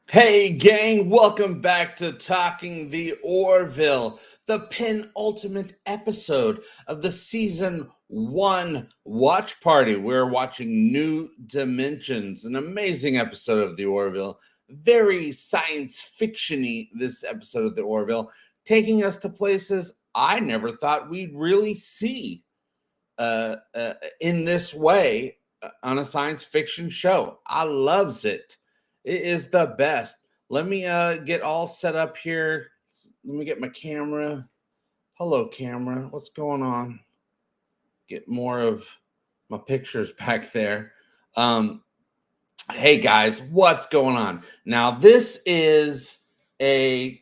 Hey gang, welcome back to Talking the Orville, the penultimate episode of the season 1 watch party. We're watching New Dimensions, an amazing episode of the Orville, very science fiction-y this episode of the Orville, taking us to places I never thought we'd really see in this way on a science fiction show. I loves it. It is the best. Let me get all set up here. Let me get my camera. Hello, camera. What's going on? Get more of my pictures back there. Hey guys, what's going on? Now this is I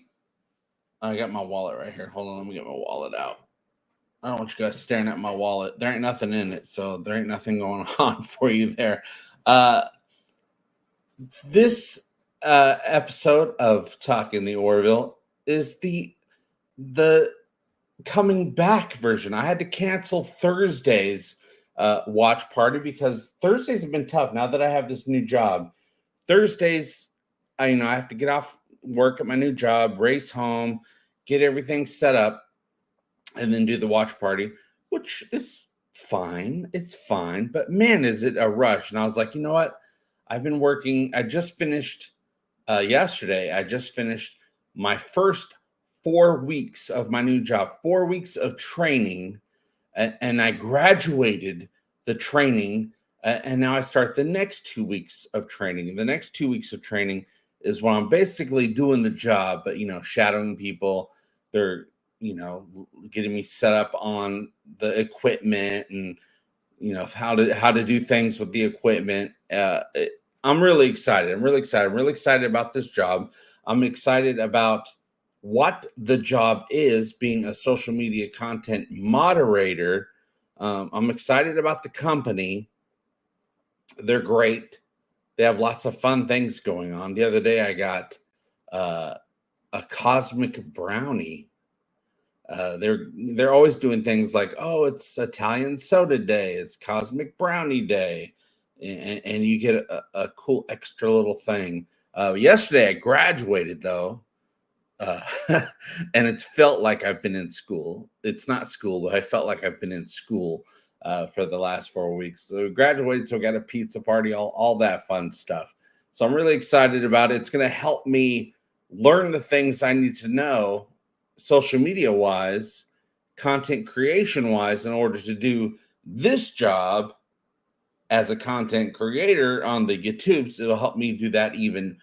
got my wallet right here. Hold on, let me get my wallet out. I don't want you guys staring at my wallet. There ain't nothing in it, so there ain't nothing going on for you there. This episode of Talking the Orville is the coming back version. I had to cancel Thursday's watch party because Thursdays have been tough. Now that I have this new job, Thursdays, I have to get off work at my new job, race home, get everything set up, and then do the watch party, which is fine. It's fine, but man, is it a rush. And I was like, you know what? I've been working. I just finished yesterday. I just finished my first 4 weeks of my new job, 4 weeks of training, and I graduated the training. And now I start the next 2 weeks of training. And the next 2 weeks of training is when I'm basically doing the job, but shadowing people. They're getting me set up on the equipment and how to do things with the equipment. I'm really excited. I'm really excited about this job. I'm excited about what the job is, being a social media content moderator. I'm excited about the company. They're great. They have lots of fun things going on. The other day I got a cosmic brownie. They're always doing things like, oh, it's Italian soda day, it's cosmic brownie day, and you get a cool extra little thing. Yesterday I graduated though, and it's felt like I've been in school. It's not school, but I felt like I've been in school for the last 4 weeks. So graduated, so we got a pizza party, all that fun stuff. So I'm really excited about it. It's going to help me learn the things I need to know social media wise, content creation wise, in order to do this job as a content creator on the YouTubes. It'll help me do that even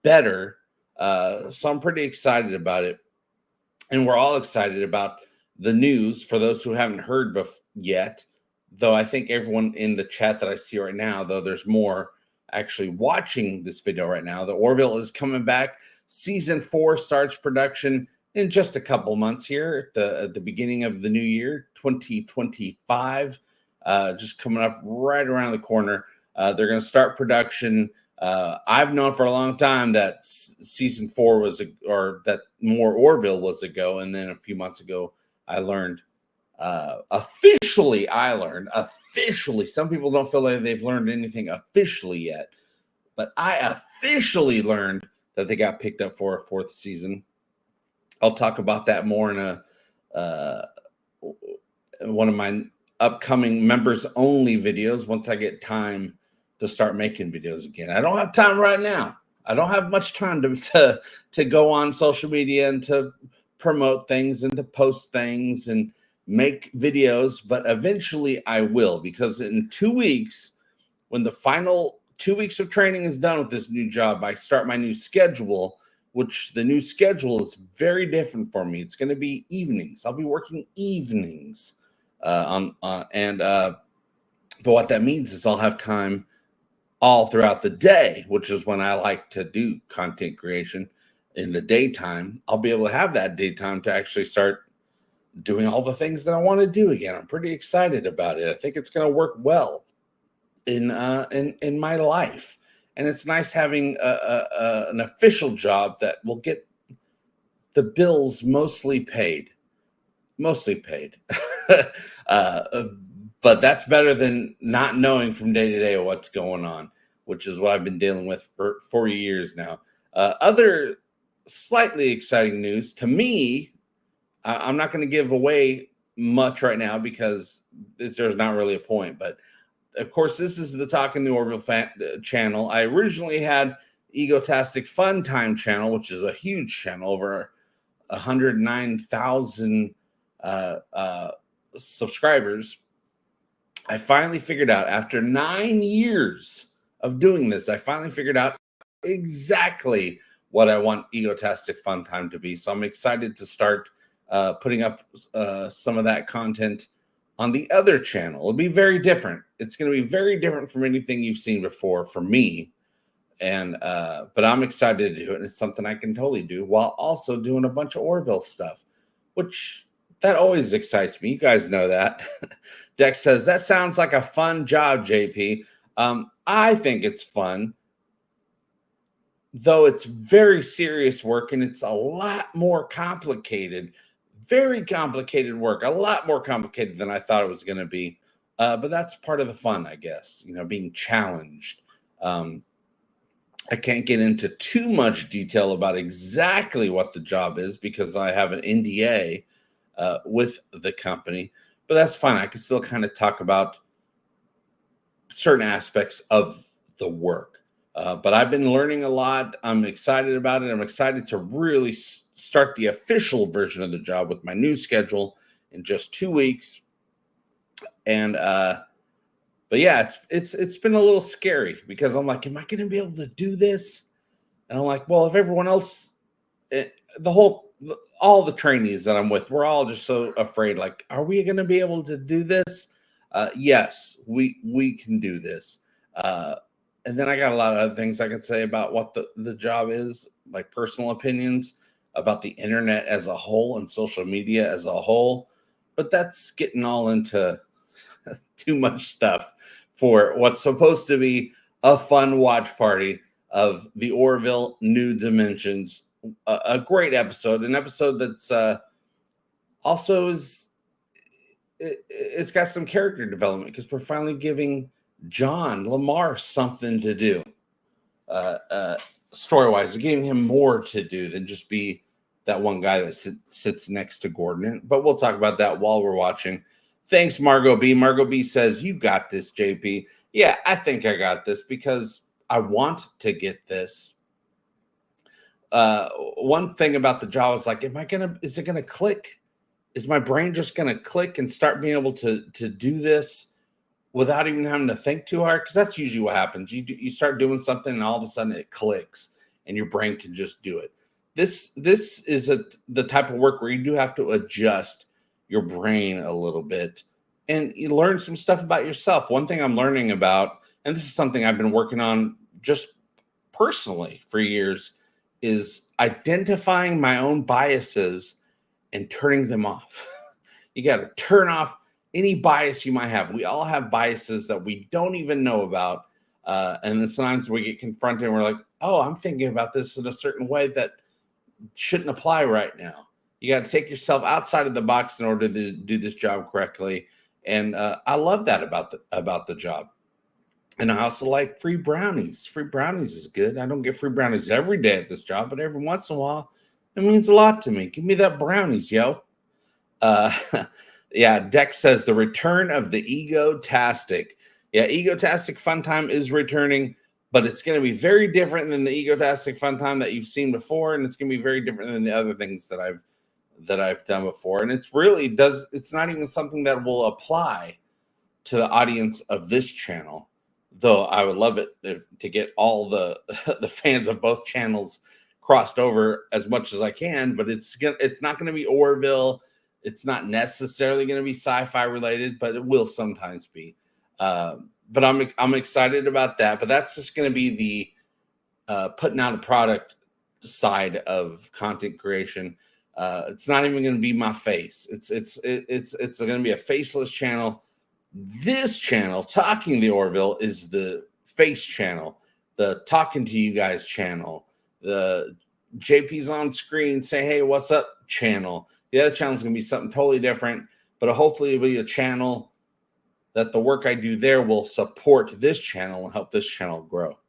better. So I'm pretty excited about it. And we're all excited about the news for those who haven't heard yet, though I think everyone in the chat that I see right now, though there's more actually watching this video right now, the Orville is coming back. Season 4 starts production in just a couple months here at the beginning of the new year, 2025, just coming up right around the corner. They're going to start production. I've known for a long time that season 4 or that more Orville was a go. And then a few months ago, I learned officially, some people don't feel like they've learned anything officially yet, but I officially learned that they got picked up for a 4th season. I'll talk about that more in one of my upcoming members only videos once I get time to start making videos again. I don't have time right now. I don't have much time to go on social media and to promote things and to post things and make videos, but eventually I will, because in 2 weeks, when the final 2 weeks of training is done with this new job, I start my new schedule, which the new schedule is very different for me. It's going to be evenings. I'll be working evenings. But what that means is I'll have time all throughout the day, which is when I like to do content creation in the daytime. I'll be able to have that daytime to actually start doing all the things that I want to do again. I'm pretty excited about it. I think it's going to work well in my life. And it's nice having an official job that will get the bills mostly paid. But that's better than not knowing from day to day what's going on, which is what I've been dealing with for 4 years now. Other slightly exciting news to me, I'm not going to give away much right now because there's not really a point. But of course, this is the Talking the Orville channel. I originally had Egotastic Fun Time channel, which is a huge channel, over 109,000 subscribers. I finally figured out, after 9 years of doing this, I finally figured out exactly what I want Egotastic Fun Time to be. So I'm excited to start putting up some of that content on the other channel. It'll be very different. It's going to be very different from anything you've seen before for me. And but I'm excited to do it. And it's something I can totally do while also doing a bunch of Orville stuff, which that always excites me. You guys know that. Dex says, that sounds like a fun job, JP. I think it's fun, though it's very serious work and it's a lot more complicated. Very complicated work, a lot more complicated than I thought it was going to be. But that's part of the fun, I guess, being challenged. I can't get into too much detail about exactly what the job is because I have an NDA with the company, but that's fine. I can still kind of talk about certain aspects of the work. But I've been learning a lot. I'm excited about it. I'm excited to really start the official version of the job with my new schedule in just 2 weeks. And but yeah, it's been a little scary because I'm like, am I going to be able to do this? And I'm like, well, if everyone else, all the trainees that I'm with, we're all just so afraid. Like, are we going to be able to do this? Yes, we can do this. And then I got a lot of other things I could say about what the job is, like personal opinions about the internet as a whole and social media as a whole. But that's getting all into too much stuff for what's supposed to be a fun watch party of the Orville New Dimensions. A great episode, an episode that's also it's got some character development because we're finally giving John Lamar something to do. Story-wise, we're giving him more to do than just be that one guy that sits next to Gordon. But we'll talk about that while we're watching. Thanks, Margot B. Margot B says, you got this, JP. Yeah, I think I got this because I want to get this. One thing about the job is like, is it going to click? Is my brain just going to click and start being able to do this without even having to think too hard? Because that's usually what happens. You start doing something and all of a sudden it clicks and your brain can just do it. This is the type of work where you do have to adjust your brain a little bit and you learn some stuff about yourself. One thing I'm learning about, and this is something I've been working on just personally for years, is identifying my own biases and turning them off. You got to turn off any bias you might have. We all have biases that we don't even know about. And then sometimes we get confronted and we're like, oh, I'm thinking about this in a certain way that shouldn't apply right now. You got to take yourself outside of the box in order to do this job correctly. And I love that about the job. And I also like free brownies. Free brownies is good. I don't get free brownies every day at this job, but every once in a while, it means a lot to me. Give me that brownies, yo. Yeah, Dex says the return of the Egotastic. Yeah, Egotastic Fun Time is returning, but it's going to be very different than the Egotastic Fun Time that you've seen before, and it's going to be very different than the other things that I've done before. And it's not even something that will apply to the audience of this channel, though I would love it to get all the fans of both channels crossed over as much as I can. But it's not going to be Orville. It's not necessarily going to be sci-fi related, but it will sometimes be. But I'm excited about that. But that's just going to be the putting out a product side of content creation. It's not even going to be my face. It's going to be a faceless channel. This channel, Talking the Orville, is the face channel, the talking to you guys channel, the JP's on screen, say, hey, what's up channel. The other channel is going to be something totally different, but hopefully it'll be a channel that the work I do there will support this channel and help this channel grow.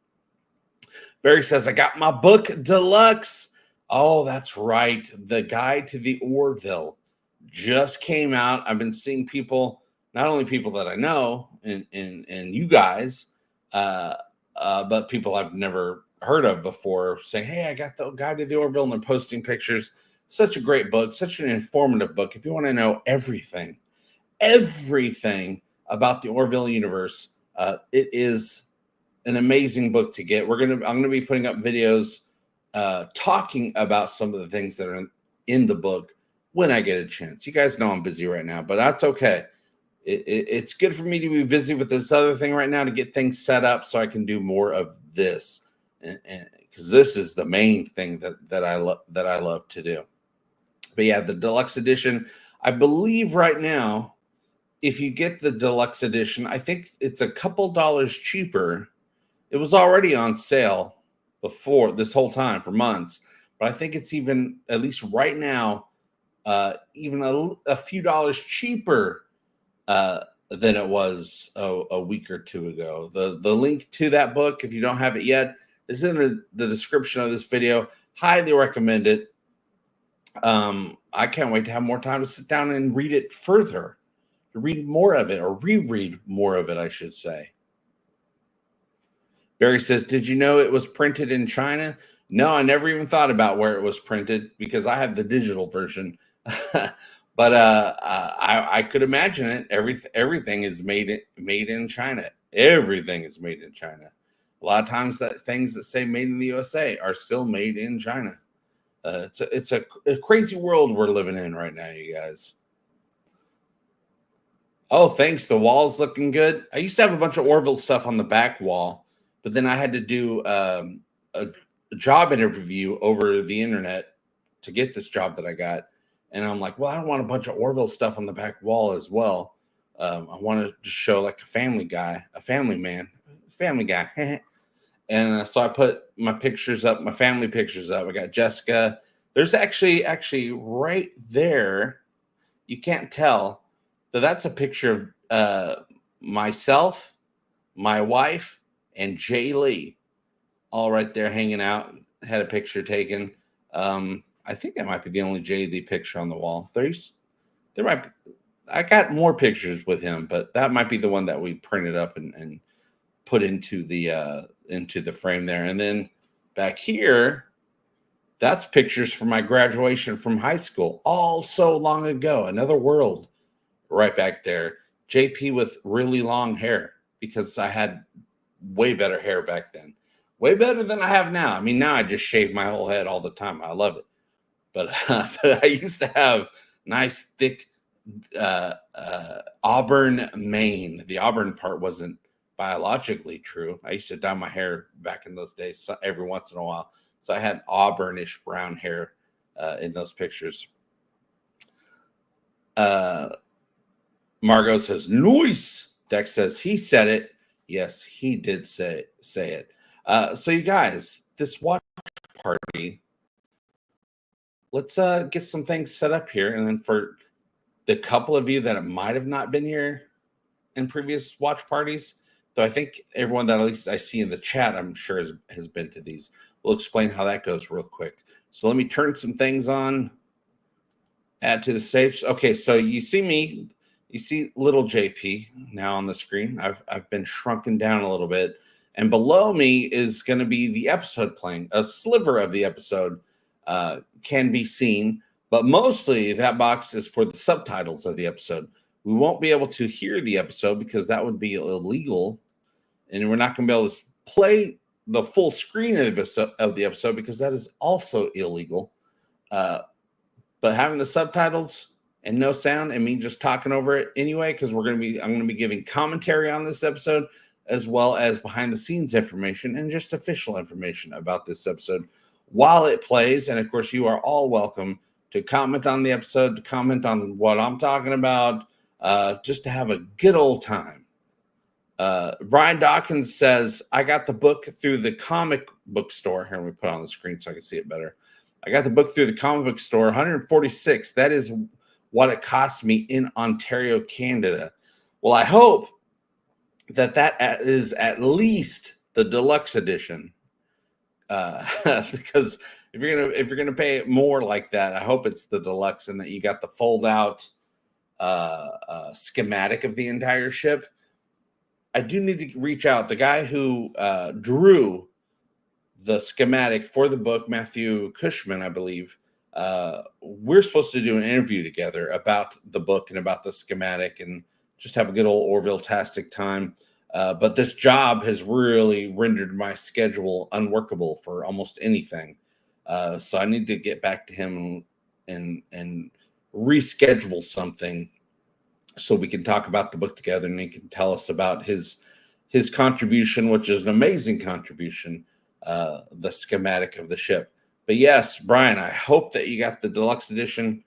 Barry says, I got my book Deluxe. Oh, that's right. The Guide to the Orville just came out. I've been seeing people, not only people that I know and you guys, but people I've never heard of before saying, hey, I got the Guide to the Orville, and they're posting pictures. Such a great book, such an informative book. If you want to know everything about the Orville universe, it is an amazing book to get. I'm gonna be putting up videos talking about some of the things that are in the book when I get a chance. You guys know I'm busy right now, but that's okay. It's good for me to be busy with this other thing right now to get things set up so I can do more of this, and because this is the main thing that I love to do. But yeah, the Deluxe edition, I believe right now, if you get the Deluxe edition, I think it's a couple dollars cheaper. It was already on sale before this whole time for months, but I think it's even, at least right now, even a few dollars cheaper than it was a week or two ago. The link to that book, if you don't have it yet, is in the description of this video. Highly recommend it. I can't wait to have more time to sit down and read it further, to read more of it, or reread more of it, I should say. Barry says, did you know it was printed in China? No, I never even thought about where it was printed because I have the digital version. But I could imagine it. Everything is made in China. Everything is made in China. A lot of times that things that say made in the USA are still made in China. It's a crazy world we're living in right now, you guys. Oh, thanks. The wall's looking good. I used to have a bunch of Orville stuff on the back wall, but then I had to do a job interview over the internet to get this job that I got. And I'm like, well, I don't want a bunch of Orville stuff on the back wall as well. I want to just show like a family guy. And so I put my pictures up, my family pictures up. I got Jessica. There's actually right there. You can't tell, but that's a picture of myself, my wife, and Jay Lee, all right there hanging out. Had a picture taken. I think that might be the only Jay Lee picture on the wall. I got more pictures with him, but that might be the one that we printed up and put into the frame there. And then back here, that's pictures from my graduation from high school, all so long ago. Another world right back there. JP with really long hair, because I had way better hair back then. Way better than I have now. I mean, now I just shave my whole head all the time. I love it. But I used to have nice, thick auburn mane. The auburn part wasn't biologically true. I used to dye my hair back in those days every once in a while. So I had auburnish brown hair in those pictures. Margot says, nice. Dex says, he said it. Yes, he did say it. So you guys, this watch party, let's get some things set up here. And then for the couple of you that might have not been here in previous watch parties, though I think everyone that at least I see in the chat, I'm sure has been to these. We'll explain how that goes real quick. So let me turn some things on, add to the stage. Okay, so you see me, you see little JP now on the screen. I've been shrunken down a little bit. And below me is going to be the episode playing. A sliver of the episode can be seen, but mostly that box is for the subtitles of the episode. We won't be able to hear the episode because that would be illegal, and we're not going to be able to play the full screen of the episode because that is also illegal. But having the subtitles and no sound and me just talking over it anyway, because I'm going to be giving commentary on this episode, as well as behind the scenes information and just official information about this episode while it plays. And of course, you are all welcome to comment on the episode, to comment on what I'm talking about, just to have a good old time. Brian Dawkins says, I got the book through the comic book store. Here, let me put it on the screen so I can see it better. I got the book through the comic book store, $146. That is what it cost me in Ontario, Canada. Well, I hope that is at least the deluxe edition. because if you're gonna pay more like that, I hope it's the deluxe and that you got the fold out schematic of the entire ship. I do need to reach out. The guy who drew the schematic for the book, Matthew Cushman, I believe. We're supposed to do an interview together about the book and about the schematic and just have a good old Orville-tastic time. But this job has really rendered my schedule unworkable for almost anything. So I need to get back to him and reschedule something so we can talk about the book together and he can tell us about his contribution, which is an amazing contribution, the schematic of the ship. But yes, Brian, I hope that you got the deluxe edition.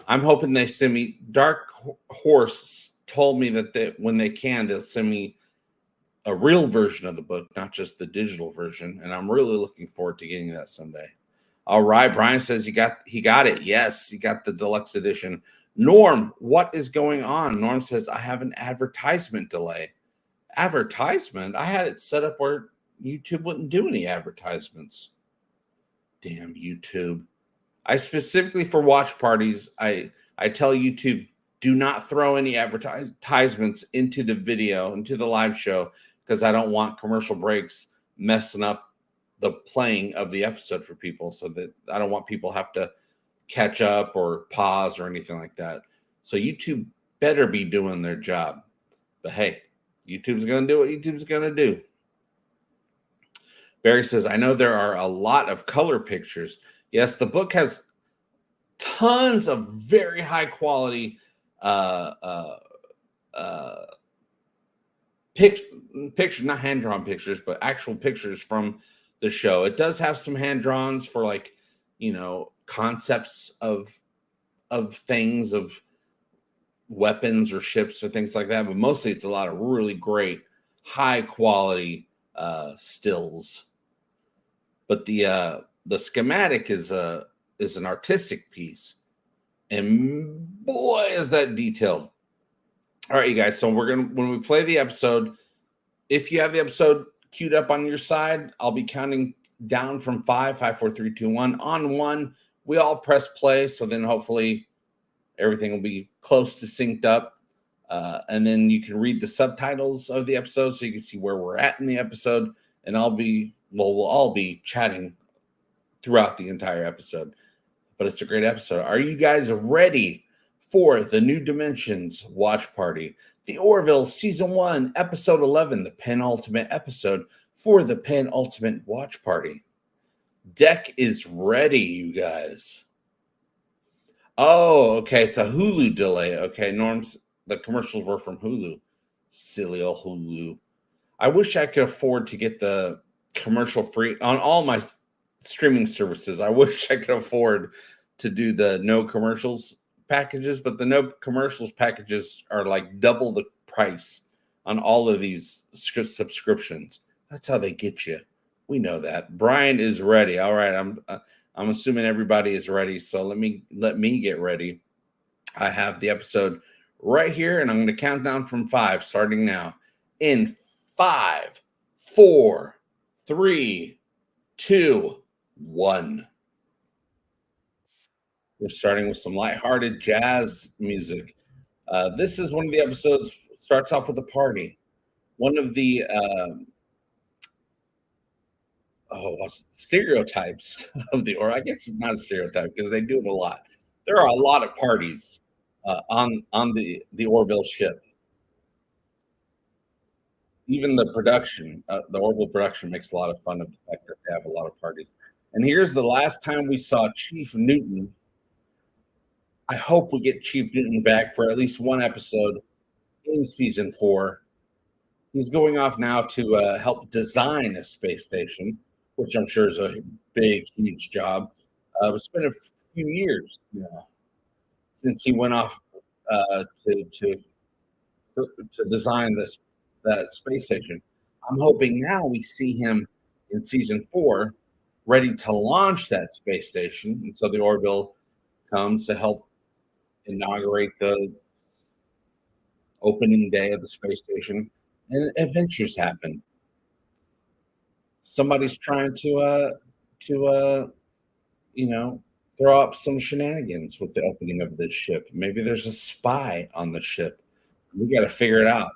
I'm hoping they send me. Dark Horse told me that when they can, they'll send me a real version of the book, not just the digital version. And I'm really looking forward to getting that someday. All right, Brian says he got it. Yes, he got the deluxe edition. Norm, what is going on? Norm says, I have an advertisement delay. Advertisement? I had it set up where YouTube wouldn't do any advertisements. Damn YouTube. I specifically for watch parties, I tell YouTube, do not throw any advertisements into the video, into the live show, because I don't want commercial breaks messing up the playing of the episode for people, so that I don't want people have to catch up or pause or anything like that. So YouTube better be doing their job. But hey, YouTube's going to do what YouTube's going to do. Barry says, I know there are a lot of color pictures. Yes, the book has tons of very high quality pictures, not hand-drawn pictures, but actual pictures from the show. It does have some hand-drawns for, like, you know, concepts of things, of weapons or ships or things like that, but mostly it's a lot of really great high quality stills. But the schematic is an artistic piece, and boy is that detailed. All right, you guys, so when we play the episode, if you have the episode queued up on your side, I'll be counting down from 5, 4, 3, 2, 1. On 1, we all press play, so then hopefully everything will be close to synced up. And then you can read the subtitles of the episode so you can see where we're at in the episode. And we'll all be chatting throughout the entire episode. But it's a great episode. Are you guys ready for the New Dimensions watch party? The Orville Season 1, Episode 11, the penultimate episode for the penultimate watch party. Deck is ready, you guys. Oh, okay. It's a Hulu delay. Okay, Norm's, the commercials were from Hulu. Silly old Hulu. I wish I could afford to get the commercial free on all my streaming services. I wish I could afford to do the no commercials packages, but the no commercials packages are like double the price on all of these subscriptions. That's how they get you. We know that. Brian is ready. All right, I'm assuming everybody is ready. So let me get ready. I have the episode right here, and I'm going to count down from 5, starting now. In 5, 4, 3, 2, 1. We're starting with some lighthearted jazz music. This is one of the episodes. Starts off with a party. One of the stereotypes of the, or I guess it's not a stereotype because they do it a lot. There are a lot of parties on the Orville ship. Even the production, the Orville production, makes a lot of fun of the fact that they have a lot of parties. And here's the last time we saw Chief Newton. I hope we get Chief Newton back for at least one episode in season 4. He's going off now to help design a space station, which I'm sure is a big, huge job. It's been a few years since he went off to design that space station. I'm hoping now we see him in season 4, ready to launch that space station, and so the Orville comes to help inaugurate the opening day of the space station, and adventures happen. somebody's trying to you know, throw up some shenanigans with the opening of this ship. Maybe there's a spy on the ship. We got to figure it out.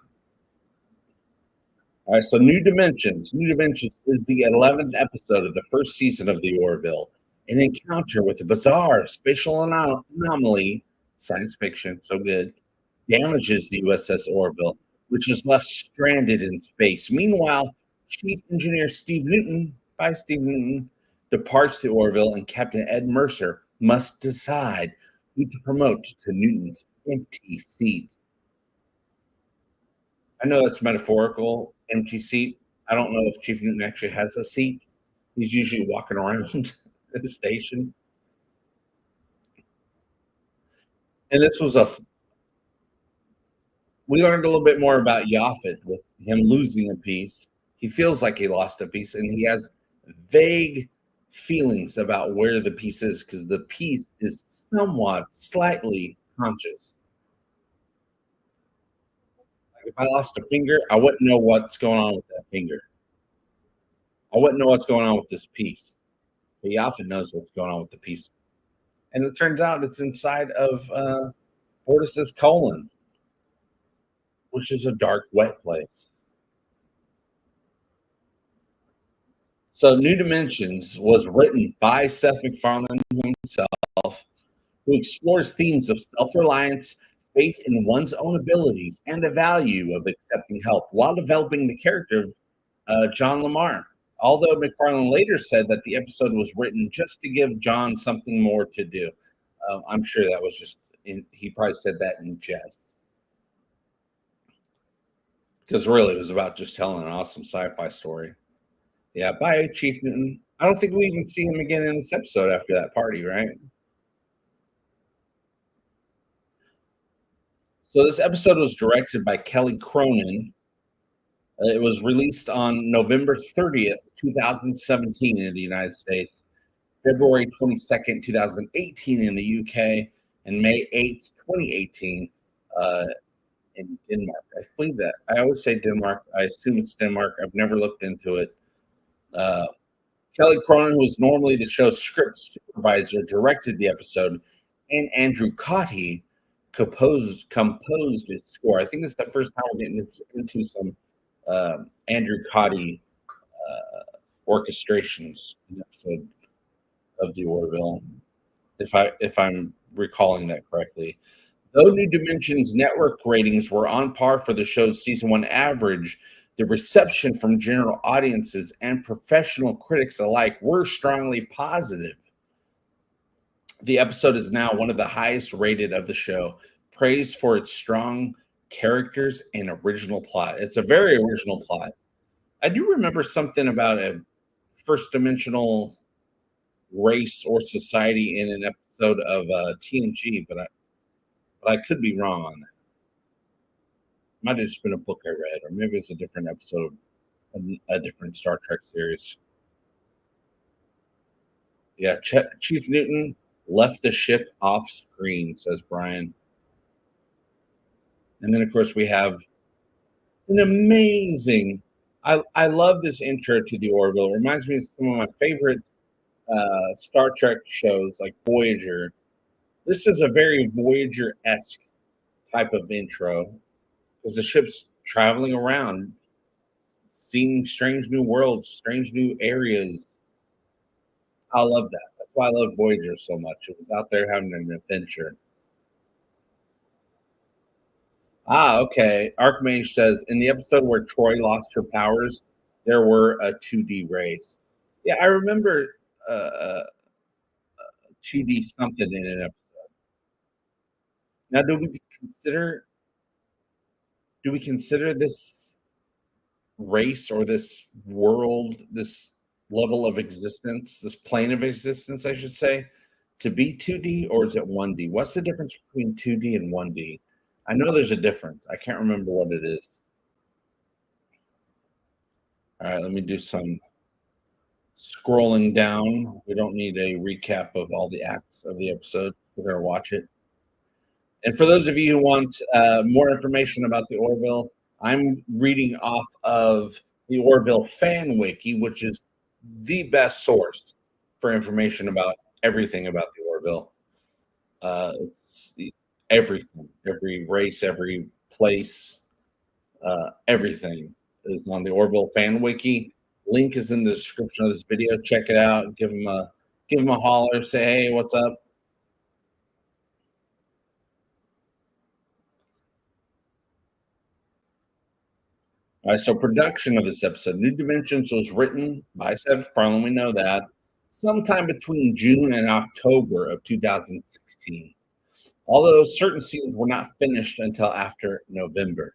All right, so New Dimensions. New Dimensions is the 11th episode of the first season of the Orville. An encounter with a bizarre spatial anomaly, science fiction, so good, damages the USS Orville, which is left stranded in space. Meanwhile, Chief Engineer Steve Newton, by Steve Newton, departs the Orville, and Captain Ed Mercer must decide who to promote to Newton's empty seat. I know that's metaphorical, empty seat. I don't know if Chief Newton actually has a seat. He's usually walking around at the station. And this was we learned a little bit more about Yaphet with him losing a piece. He feels like he lost a piece, and he has vague feelings about where the piece is because the piece is somewhat slightly conscious. Like if I lost a finger, I wouldn't know what's going on with that finger. I wouldn't know what's going on with this piece. But Yaphet knows what's going on with the piece. And it turns out it's inside of Bortus's colon, which is a dark, wet place. So New Dimensions was written by Seth MacFarlane himself, who explores themes of self-reliance, faith in one's own abilities, and the value of accepting help while developing the character of John Lamar. Although MacFarlane later said that the episode was written just to give John something more to do. I'm sure that was just, he probably said that in jest. Because really, it was about just telling an awesome sci-fi story. Yeah, bye, Chief Newton. I don't think we even see him again in this episode after that party, right? So this episode was directed by Kelly Cronin. It was released on November 30th, 2017 in the United States, February 22nd, 2018 in the UK, and May 8th, 2018 in Denmark. I believe that. I always say Denmark. I assume it's Denmark. I've never looked into it. Kelly Cronin, who is normally the show's script supervisor, directed the episode, and Andrew Cotty composed his score. I think this is the first time we're getting into some Andrew Cotty orchestrations in the episode of the Orville, if I'm recalling that correctly. Though New Dimensions network ratings were on par for the show's season 1 average, the reception from general audiences and professional critics alike were strongly positive. The episode is now one of the highest rated of the show, praised for its strong characters and original plot. It's a very original plot. I do remember something about a first dimensional race or society in an episode of TNG, but I could be wrong on that. Might have just been a book I read, or maybe it's a different episode of a different Star Trek series. Yeah, Chief Newton left the ship off screen, says Brian. And then, of course, we have an amazing. I love this intro to the Orville. It reminds me of some of my favorite Star Trek shows, like Voyager. This is a very Voyager-esque type of intro because the ship's traveling around, seeing strange new worlds, strange new areas. I love that. That's why I love Voyager so much. It was out there having an adventure. Okay. Archmage says, in the episode where Troy lost her powers, there were a 2D race. Yeah, I remember 2D something in an episode. Now, do we consider this race or this world, this level of existence, this plane of existence, I should say, to be 2D, or is it 1D? What's the difference between 2D and 1D? I know there's a difference. I can't remember what it is. All right, let me do some scrolling down. We don't need a recap of all the acts of the episode. We're going to watch it. And for those of you who want more information about the Orville, I'm reading off of the Orville Fan Wiki, which is the best source for information about everything about the Orville. It's everything, every race, every place, everything is on the Orville Fan Wiki. Link is in the description of this video. Check it out. Give them a holler. Say, hey, what's up? All right, so production of this episode, New Dimensions was written by Seth MacFarlane. We know that sometime between June and October of 2016. Although certain scenes were not finished until after November.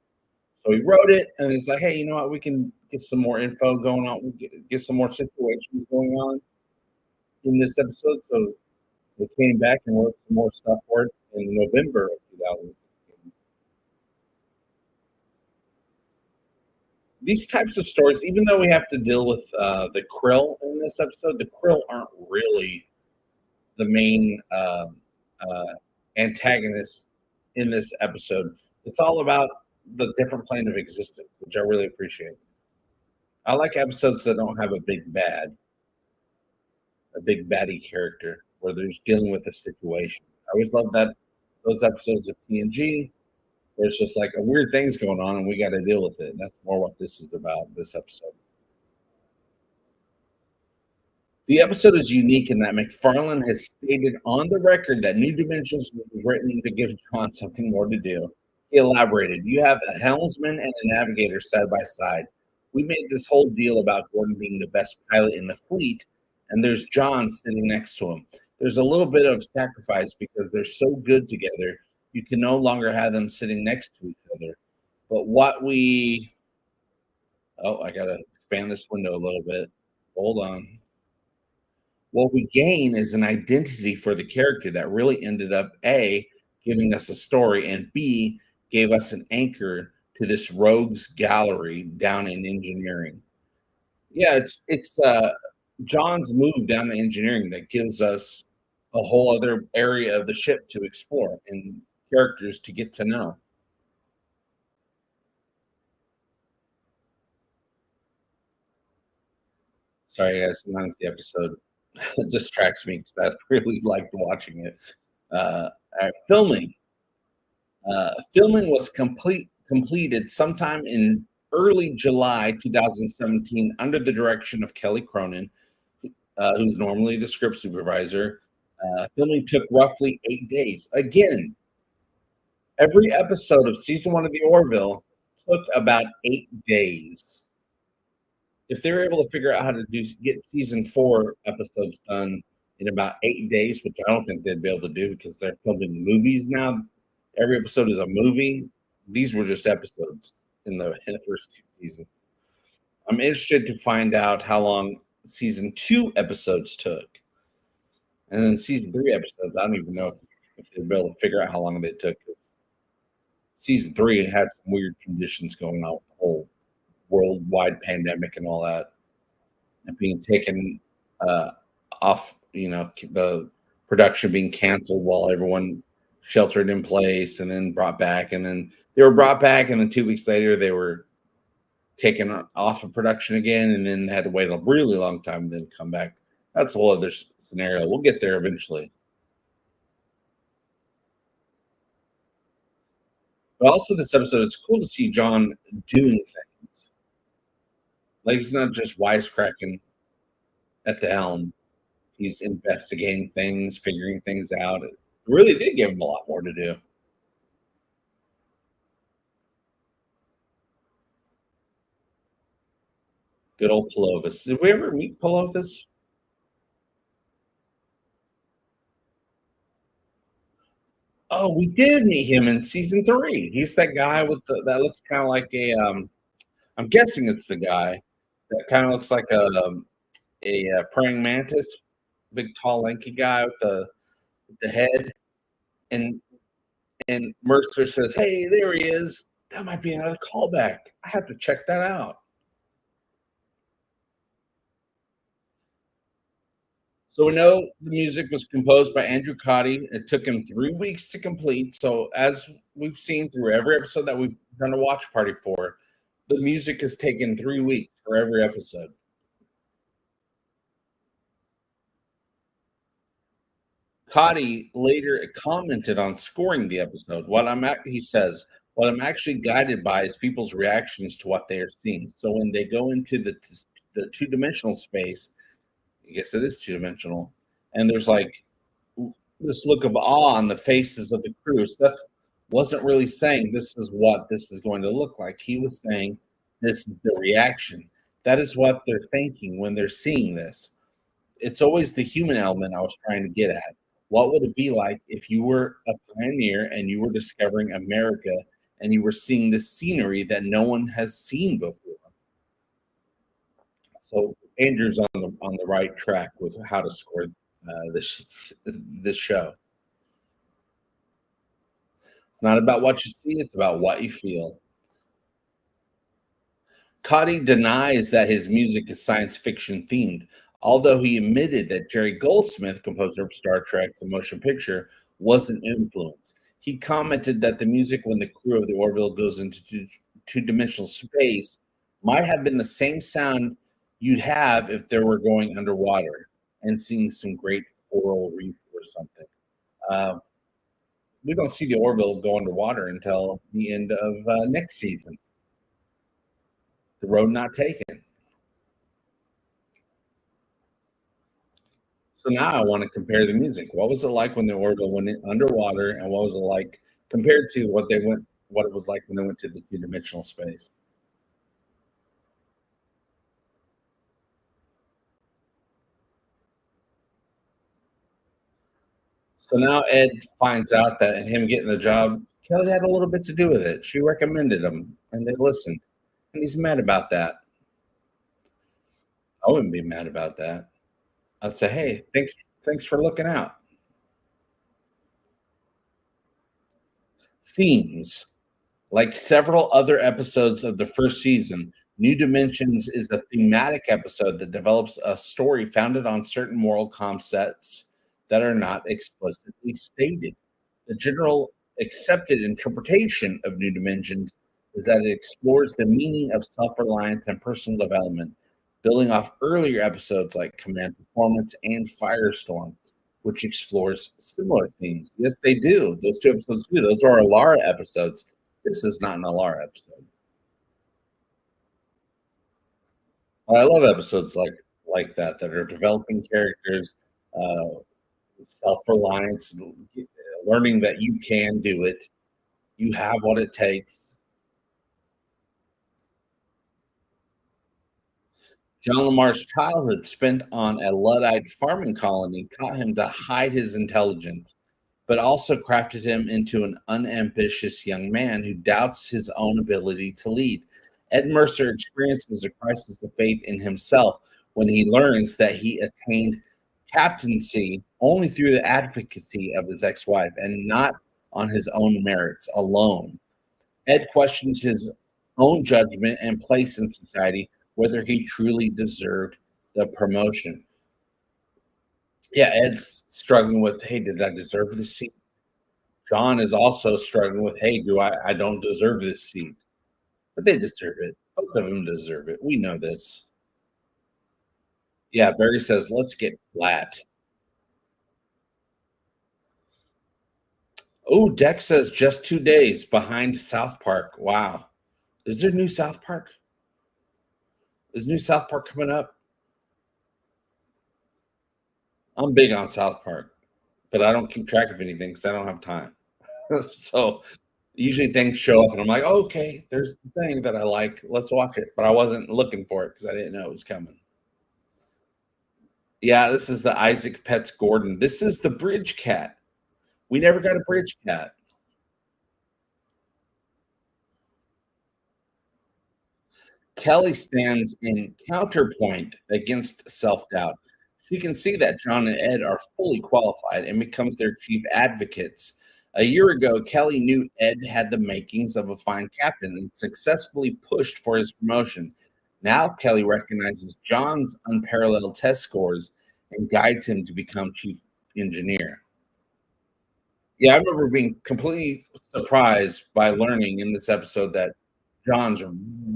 So he wrote it, and it's like, hey, you know what? We can get some more info going on. Get some more situations going on in this episode. So they came back and wrote some more stuff for it in November of 2016. These types of stories, even though we have to deal with the krill in this episode, the krill aren't really the main antagonists in this episode. It's all about the different plane of existence, which I really appreciate. I like episodes that don't have a big baddie character where they're just dealing with a situation. I always love those episodes of TNG where it's just like a weird thing's going on and we got to deal with it. And that's more what this is about, this episode. The episode is unique in that MacFarlane has stated on the record that New Dimensions was written to give John something more to do. He elaborated, you have a helmsman and a navigator side by side. We made this whole deal about Gordon being the best pilot in the fleet, and there's John sitting next to him. There's a little bit of sacrifice because they're so good together, you can no longer have them sitting next to each other. But what we... Oh, I got to expand this window a little bit. Hold on. What we gain is an identity for the character that really ended up, A, giving us a story, and B, gave us an anchor to this rogues gallery down in engineering. Yeah, it's John's move down to engineering that gives us a whole other area of the ship to explore and characters to get to know. Sorry, guys, sometimes the episode distracts me because I really liked watching it. Filming. Filming was completed sometime in early July 2017 under the direction of Kelly Cronin, who's normally the script supervisor. Filming took roughly 8 days. Again, every episode of season 1 of the Orville took about 8 days. If they were able to figure out how to get season 4 episodes done in about 8 days, which I don't think they'd be able to do because they're filming movies now. Every episode is a movie. These were just episodes in the first 2 seasons. I'm interested to find out how long season 2 episodes took. And then season 3 episodes, I don't even know if they'd be able to figure out how long they took. Season 3 had some weird conditions going on with the whole worldwide pandemic and all that. And being taken off, the production being canceled while everyone sheltered in place and then brought back. And then they were brought back, and then 2 weeks later, they were taken off of production again, and then had to wait a really long time and then come back. That's a whole other scenario. We'll get there eventually. But also this episode, it's cool to see John doing things. Like, he's not just wisecracking at the helm. He's investigating things, figuring things out. It really did give him a lot more to do. Good old Palovis. Did we ever meet Palovis? Oh, we did meet him in season 3. He's that guy with that looks kind of like a. I'm guessing it's the guy that kind of looks like a praying mantis, big, tall, lanky guy with the head, and Mercer says, "Hey, there he is. That might be another callback. I have to check that out." So we know the music was composed by Andrew Cotty. It took him 3 weeks to complete. So as we've seen through every episode that we've done a watch party for, The music has taken 3 weeks for every episode. Cotty later commented on scoring the episode. He says, what I'm actually guided by is people's reactions to what they are seeing. So when they go into the two-dimensional space, I guess it is two-dimensional, and there's like this look of awe on the faces of the crew. Seth wasn't really saying this is what this is going to look like. He was saying this is the reaction. That is what they're thinking when they're seeing this. It's always the human element I was trying to get at. What would it be like if you were a pioneer and you were discovering America and you were seeing this scenery that no one has seen before? So Andrew's on the right track with how to score this show. It's not about what you see; it's about what you feel. Cotty denies that his music is science fiction themed, although he admitted that Jerry Goldsmith, composer of Star Trek: The Motion Picture, was an influence. He commented that the music when the crew of the Orville goes into two-dimensional space might have been the same sound you'd have if they were going underwater and seeing some great coral reef or something. Uh, we don't see the Orville go underwater until the end of next season. The road not taken. So now I want to compare the music. What was it like when the Orville went underwater, and what was it like compared to what it was like when they went to the two-dimensional space? So now Ed finds out that him getting the job, Kelly had a little bit to do with it. She recommended him, and they listened, and he's mad about that. I wouldn't be mad about that. I'd say, hey, thanks for looking out. Themes. Like several other episodes of the first season, New Dimensions is a thematic episode that develops a story founded on certain moral concepts that are not explicitly stated. The general accepted interpretation of New Dimensions is that it explores the meaning of self reliance and personal development, building off earlier episodes like Command Performance and Firestorm, which explores similar themes. Yes, they do. Those two episodes do. Those are Alara episodes. This is not an Alara episode. I love episodes like that are developing characters, uh, self-reliance, learning that you can do it. You have what it takes. John Lamar's childhood spent on a Luddite farming colony taught him to hide his intelligence, but also crafted him into an unambitious young man who doubts his own ability to lead. Ed Mercer experiences a crisis of faith in himself when he learns that he attained captaincy only through the advocacy of his ex wife and not on his own merits alone. Ed questions his own judgment and place in society, whether he truly deserved the promotion. Yeah, Ed's struggling with, hey, did I deserve this seat? John is also struggling with, hey, I don't deserve this seat. But they deserve it. Both of them deserve it. We know this. Yeah, Barry says, let's get flat. Oh, Dex says just 2 days behind South Park. Wow. Is there new South Park? Is new South Park coming up? I'm big on South Park, but I don't keep track of anything because I don't have time. So usually things show up and I'm like, oh, okay, there's the thing that I like. Let's watch it. But I wasn't looking for it because I didn't know it was coming. Yeah, this is the Isaac Pets Gordon. This is the Bridge Cat. We never got a Bridge Cat. Kelly stands in counterpoint against self-doubt. She can see that John and Ed are fully qualified and becomes their chief advocates. A year ago, Kelly knew Ed had the makings of a fine captain and successfully pushed for his promotion. Now Kelly recognizes John's unparalleled test scores and guides him to become chief engineer. Yeah, I remember being completely surprised by learning in this episode that John's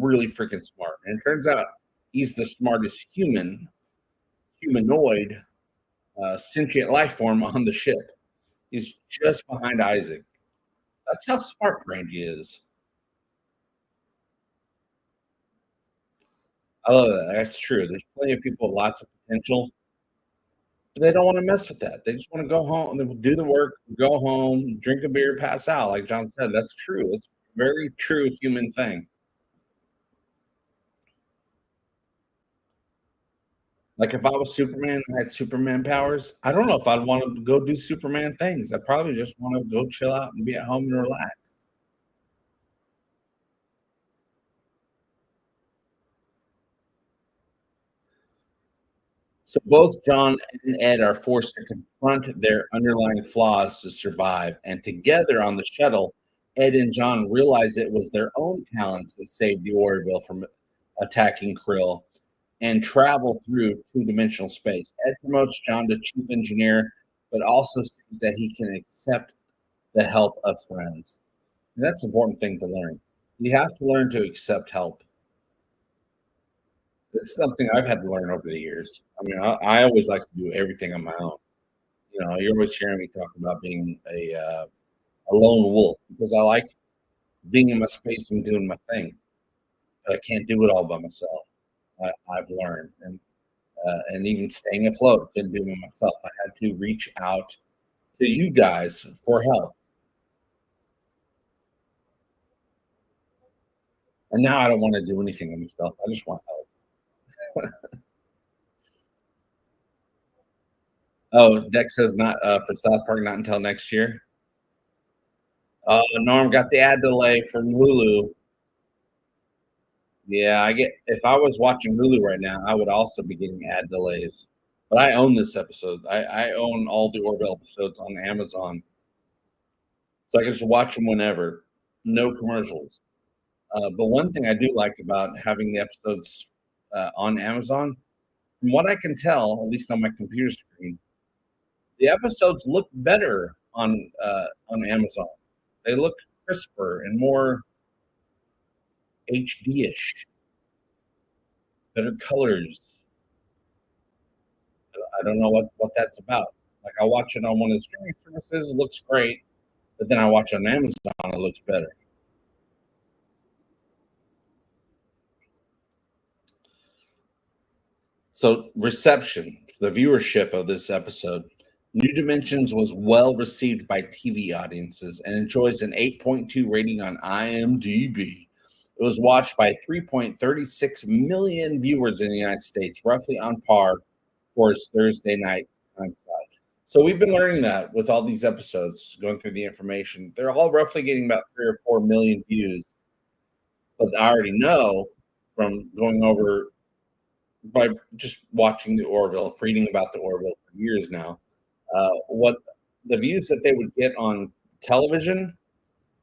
really freaking smart. And it turns out he's the smartest humanoid, sentient life form on the ship. He's just behind Isaac. That's how smart Brandy is. I love that. That's true. There's plenty of people with lots of potential, but they don't want to mess with that. They just want to go home, they will do the work, go home, drink a beer, pass out. Like John said, that's true. It's a very true human thing. Like if I was Superman and had Superman powers, I don't know if I'd want to go do Superman things. I'd probably just want to go chill out and be at home and relax. So both John and Ed are forced to confront their underlying flaws to survive. And together on the shuttle, Ed and John realize it was their own talents that saved the Orville from attacking Krill and travel through two-dimensional space. Ed promotes John to chief engineer, but also sees that he can accept the help of friends. And that's an important thing to learn. You have to learn to accept help. It's something I've had to learn over the years. I mean, I always like to do everything on my own. You know, you're always hearing me talk about being a lone wolf because I like being in my space and doing my thing. But I can't do it all by myself. I've learned, and even staying afloat, couldn't do it myself. I had to reach out to you guys for help, and now I don't want to do anything on myself. I just want help. Oh, Dex says not for South Park, not until next year. Norm got the ad delay from Hulu. Yeah, I get. If I was watching Hulu right now, I would also be getting ad delays. But I own this episode. I own all the Orville episodes on Amazon, so I can just watch them whenever. No commercials. But one thing I do like about having the episodes on Amazon, from what I can tell, at least on my computer screen, the episodes look better on Amazon. They look crisper and more HD-ish, better colors. I don't know what that's about. Like I watch it on one of the streaming services, it looks great, but then I watch it on Amazon, it looks better. So reception, the viewership of this episode, New Dimensions was well received by TV audiences and enjoys an 8.2 rating on IMDb. It was watched by 3.36 million viewers in the United States, roughly on par for its Thursday night time slot. So we've been learning that with all these episodes, going through the information. They're all roughly getting about 3 or 4 million views. But I already know from going over by just watching the Orville, reading about the Orville for years now, what the views that they would get on television,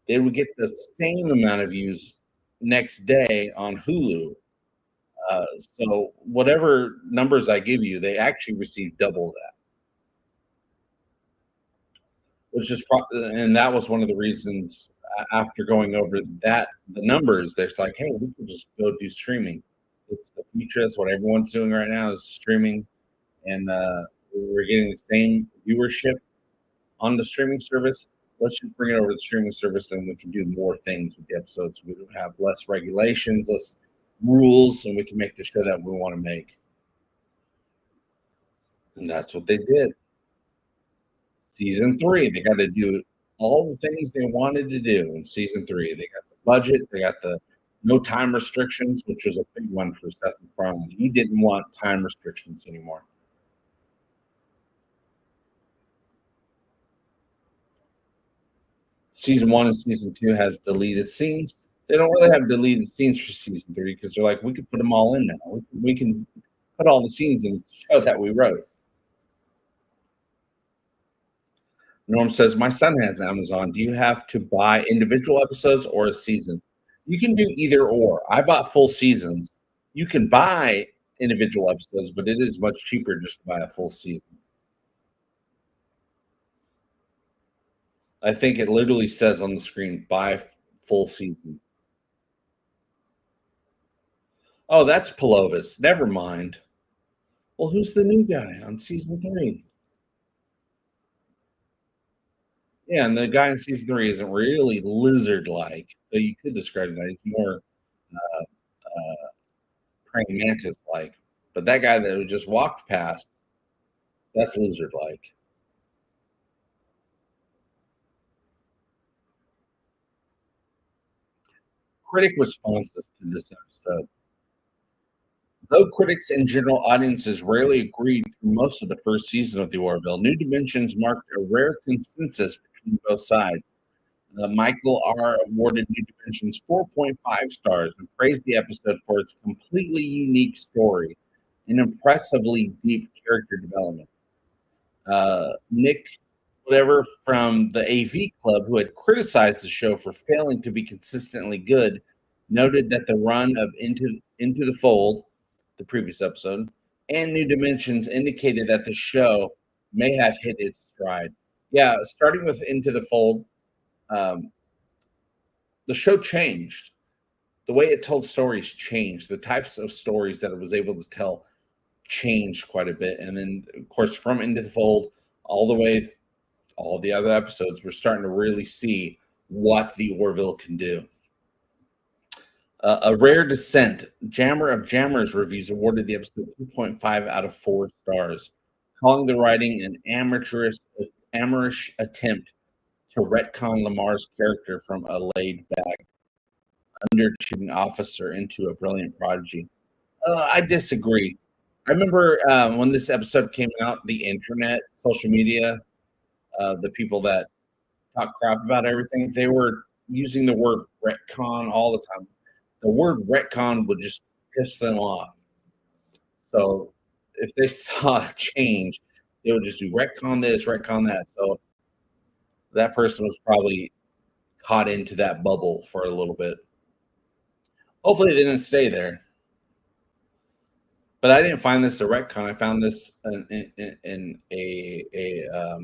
they would get the same amount of views next day on Hulu. Uh, so whatever numbers I give you, they actually receive double that, which is and that was one of the reasons after going over that the numbers, they're like, hey, we can just go do streaming. It's the future. That's what everyone's doing right now is streaming, and we're getting the same viewership on the streaming service. Let's just bring it over to the streaming service, and we can do more things with the episodes. We don't have less regulations, less rules, and we can make the show that we want to make. And that's what they did. Season 3, they got to do all the things they wanted to do in season 3. They got the budget, they got the no time restrictions, which was a big one for Seth MacFarlane. He didn't want time restrictions anymore. Season 1 and season 2 has deleted scenes. They don't really have deleted scenes for season 3 because they're like, we could put them all in now. We can put all the scenes in the show that we wrote. Norm says, my son has Amazon. Do you have to buy individual episodes or a season? You can do either or. I bought full seasons. You can buy individual episodes, but it is much cheaper just to buy a full season. I think it literally says on the screen, buy full season. Oh, that's Palovis. Never mind. Well, who's the new guy on season 3? Yeah, and the guy in season 3 isn't really lizard-like, so you could describe that. He's more, uh, praying mantis-like. But that guy that we just walked past, that's lizard-like. Critic responses to this episode. Though critics and general audiences rarely agreed through most of the first season of The Orville, New Dimensions marked a rare consensus between both sides. Michael R. awarded New Dimensions 4.5 stars and praised the episode for its completely unique story and impressively deep character development. Nick, whatever, from the AV Club, who had criticized the show for failing to be consistently good, noted that the run of Into the Fold, the previous episode, and New Dimensions indicated that the show may have hit its stride. Yeah, starting with Into the Fold, um, the show changed. The way it told stories changed. The types of stories that it was able to tell changed quite a bit. And then, of course, from Into the Fold all the way, all the other episodes, we're starting to really see what the Orville can do. A rare descent. Jammer of Jammers reviews awarded the episode 2.5 out of 4 stars, calling the writing an amateurish attempt to retcon Lamar's character from a laid-back, underachieving officer into a brilliant prodigy. I disagree. I remember when this episode came out, the internet, social media, the people that talk crap about everything, they were using the word retcon all the time. The word retcon would just piss them off. So if they saw a change, they would just do retcon this, retcon that. So that person was probably caught into that bubble for a little bit. Hopefully, they didn't stay there. But I didn't find this a retcon. I found this in a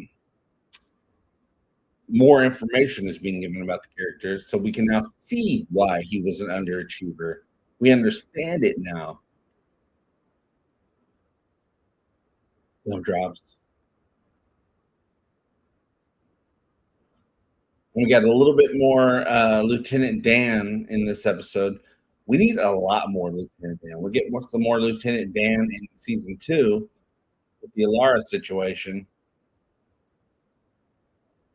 more information is being given about the character, so we can now see why he was an underachiever. We understand it now. No drops. We got a little bit more Lieutenant Dan in this episode. We need a lot more Lieutenant Dan. We'll get some more Lieutenant Dan in season 2 with the Alara situation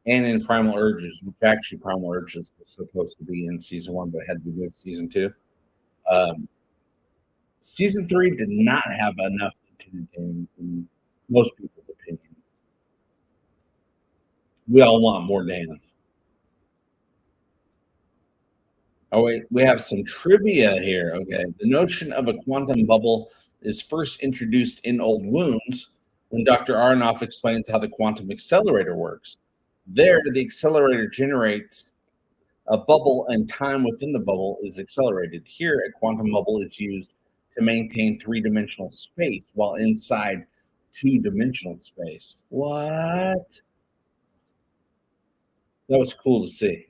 and in Primal Urges, which actually Primal Urges was supposed to be in season 1, but had to be in season 2. Season 3 did not have enough Lieutenant Dan in most people's opinions. We all want more Dan. Oh, wait, we have some trivia here. Okay. The notion of a quantum bubble is first introduced in Old Wounds when Dr. Aronoff explains how the quantum accelerator works. There, the accelerator generates a bubble and time within the bubble is accelerated. Here, a quantum bubble is used to maintain 3-dimensional space while inside 2-dimensional space. What? That was cool to see.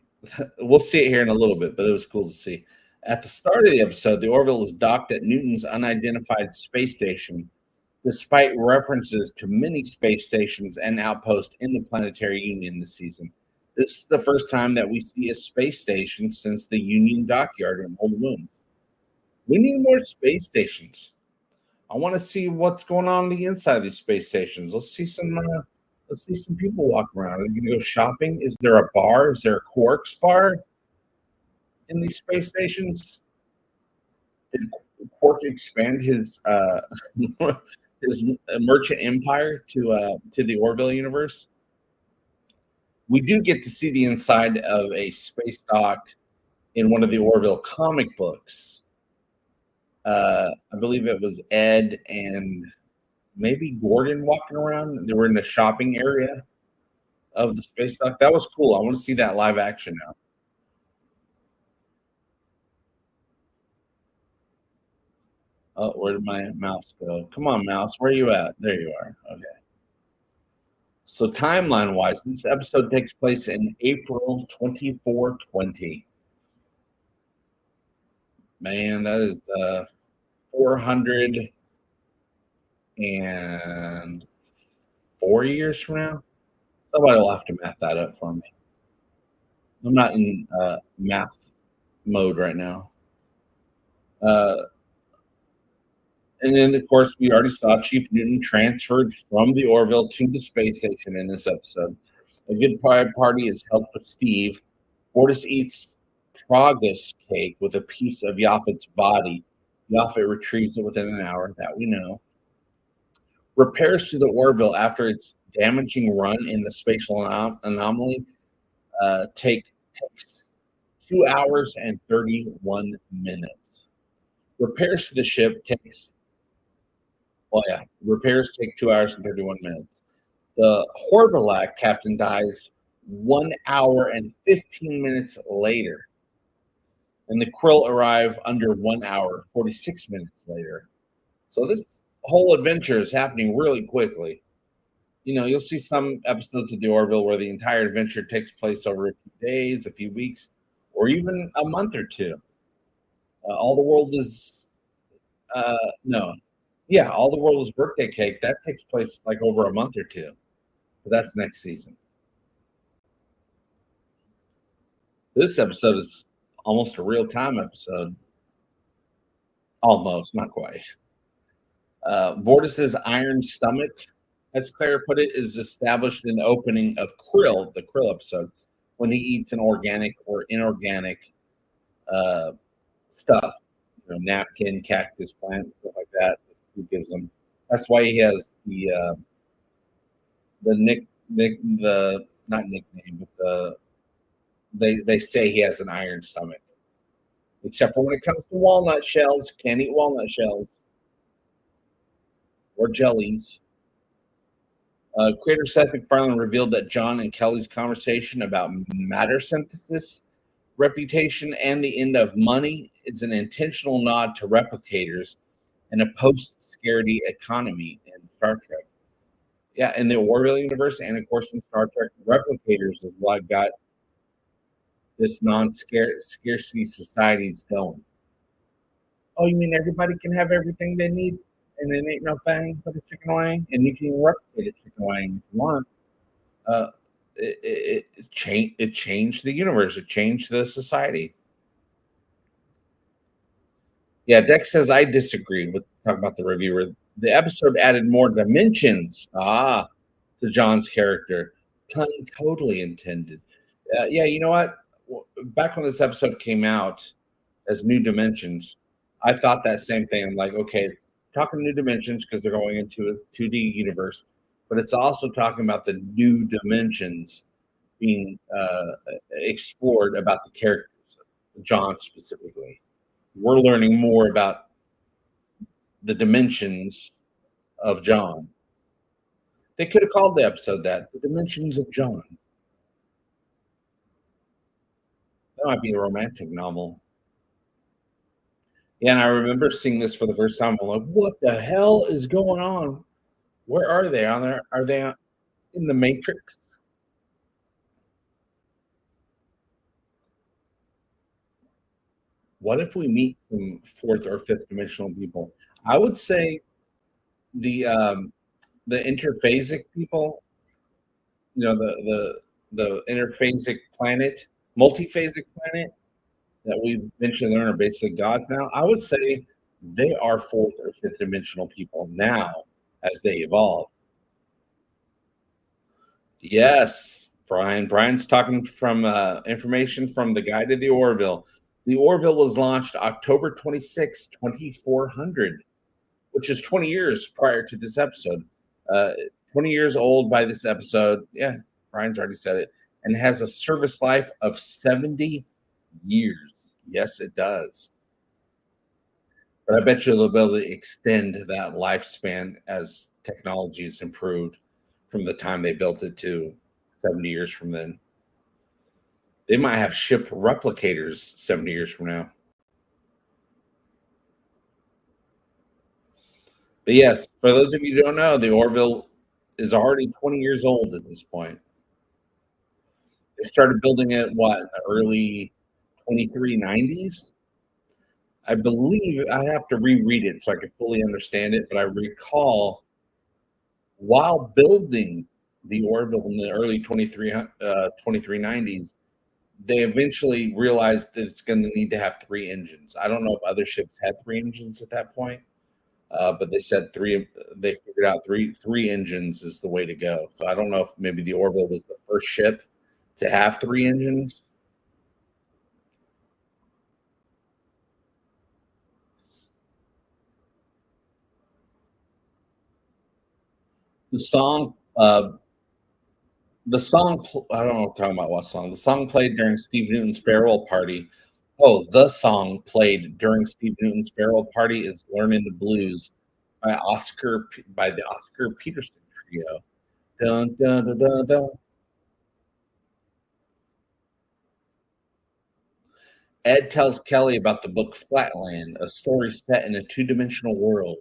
We'll see it here in a little bit, but it was cool to see. At the start of the episode, the Orville is docked at Newton's unidentified space station, despite references to many space stations and outposts in the Planetary Union this season. This is the first time that we see a space station since the Union Dockyard in Old Moon. We need more space stations. I want to see what's going on the inside of these space stations. Let's see some people walk around. Are you gonna go shopping? Is there a bar? Is there a Quarks bar in these space stations? Did Quark expand his his merchant empire to the Orville universe? We do get to see the inside of a space dock in one of the Orville comic books. I believe it was Ed and maybe Gordon walking around. They were in the shopping area of the space dock. That was cool. I want to see that live action now. Oh, where did my mouse go? Come on, mouse. Where are you at? There you are. Okay. So timeline wise, this episode takes place in April 2420. Man, that is 404 years from now. Somebody will have to math that up for me. I'm not in math mode right now. Uh, and then, of course, we already saw Chief Newton transferred from the Orville to the space station in this episode. A good party is held for Steve. Fortis eats progress cake with a piece of Yaphet's body. Yaphet retrieves it within an hour, that we know. Repairs to the Orville after its damaging run in the spatial anomaly takes 2 hours and 31 minutes. Repairs to the ship repairs take 2 hours and 31 minutes. The Horvillac captain dies 1 hour and 15 minutes later. And the Krill arrive under 1 hour, 46 minutes later. So this whole adventure is happening really quickly. You'll see some episodes of the Orville where the entire adventure takes place over a few days, a few weeks, or even a month or two. All the World is All the World is Birthday Cake. That takes place like over a month or two. But that's next season. This episode is almost a real-time episode. Almost, not quite. Bortus's iron stomach, as Claire put it, is established in the opening of the Krill episode, when he eats an organic or inorganic stuff, napkin, cactus plant, stuff like that. He gives him. That's why he has the not nickname, but they say he has an iron stomach. Except for when it comes to walnut shells, can't eat walnut shells or jellies. Creator Seth MacFarlane revealed that John and Kelly's conversation about matter synthesis, reputation, and the end of money is an intentional nod to replicators and a post-scarcity economy in Star Trek. Yeah, in the Orville universe and, of course, in Star Trek, replicators is what got this non-scarcity societies going. Oh, you mean everybody can have everything they need, and there ain't no thing but a chicken wing, and you can replicate a chicken wing if you want? It changed the universe. It changed the society. Yeah, Dex says I disagree with talking about the reviewer. The episode added more dimensions to John's character. Pun totally intended. Yeah, you know what? Back when this episode came out as New Dimensions, I thought that same thing. I'm like, okay, talking New Dimensions because they're going into a 2D universe, but it's also talking about the new dimensions being explored about the characters, John specifically. We're learning more about the dimensions of John. They could have called the episode that, The Dimensions of John. That might be a romantic novel. Yeah, and I remember seeing this for the first time. I'm like, what the hell is going on? Where are they? Are they in the Matrix? What if we meet some fourth or fifth dimensional people? I would say the interphasic people, the interphasic planet, multiphasic planet that we eventually learn are basically gods now. I would say they are fourth or fifth dimensional people now as they evolve. Yes, Brian. Brian's talking from information from the Guide to the Orville. The Orville was launched October 26, 2400, which is 20 years prior to this episode. 20 years old by this episode. Yeah, Brian's already said it. And has a service life of 70 years. Yes, it does. But I bet you they'll be able to extend that lifespan as technology is improved from the time they built it to 70 years from then. They might have ship replicators 70 years from now. But yes, for those of you who don't know, the Orville is already 20 years old at this point. They started building it, in the early 2390s? I believe I have to reread it so I can fully understand it, but I recall while building the Orville in the early 2390s, they eventually realized that it's going to need to have three engines. I don't know if other ships had three engines at that point, but they said three. They figured out three engines is the way to go. So I don't know if maybe the Orville was the first ship to have three engines. The song, I don't know what I'm talking about. What song? The song played during Steve Newton's farewell party. Oh, the song played during Steve Newton's farewell party is "Learning the Blues" by the Oscar Peterson Trio. Dun, dun, dun, dun, dun. Ed tells Kelly about the book Flatland, a story set in a two-dimensional world.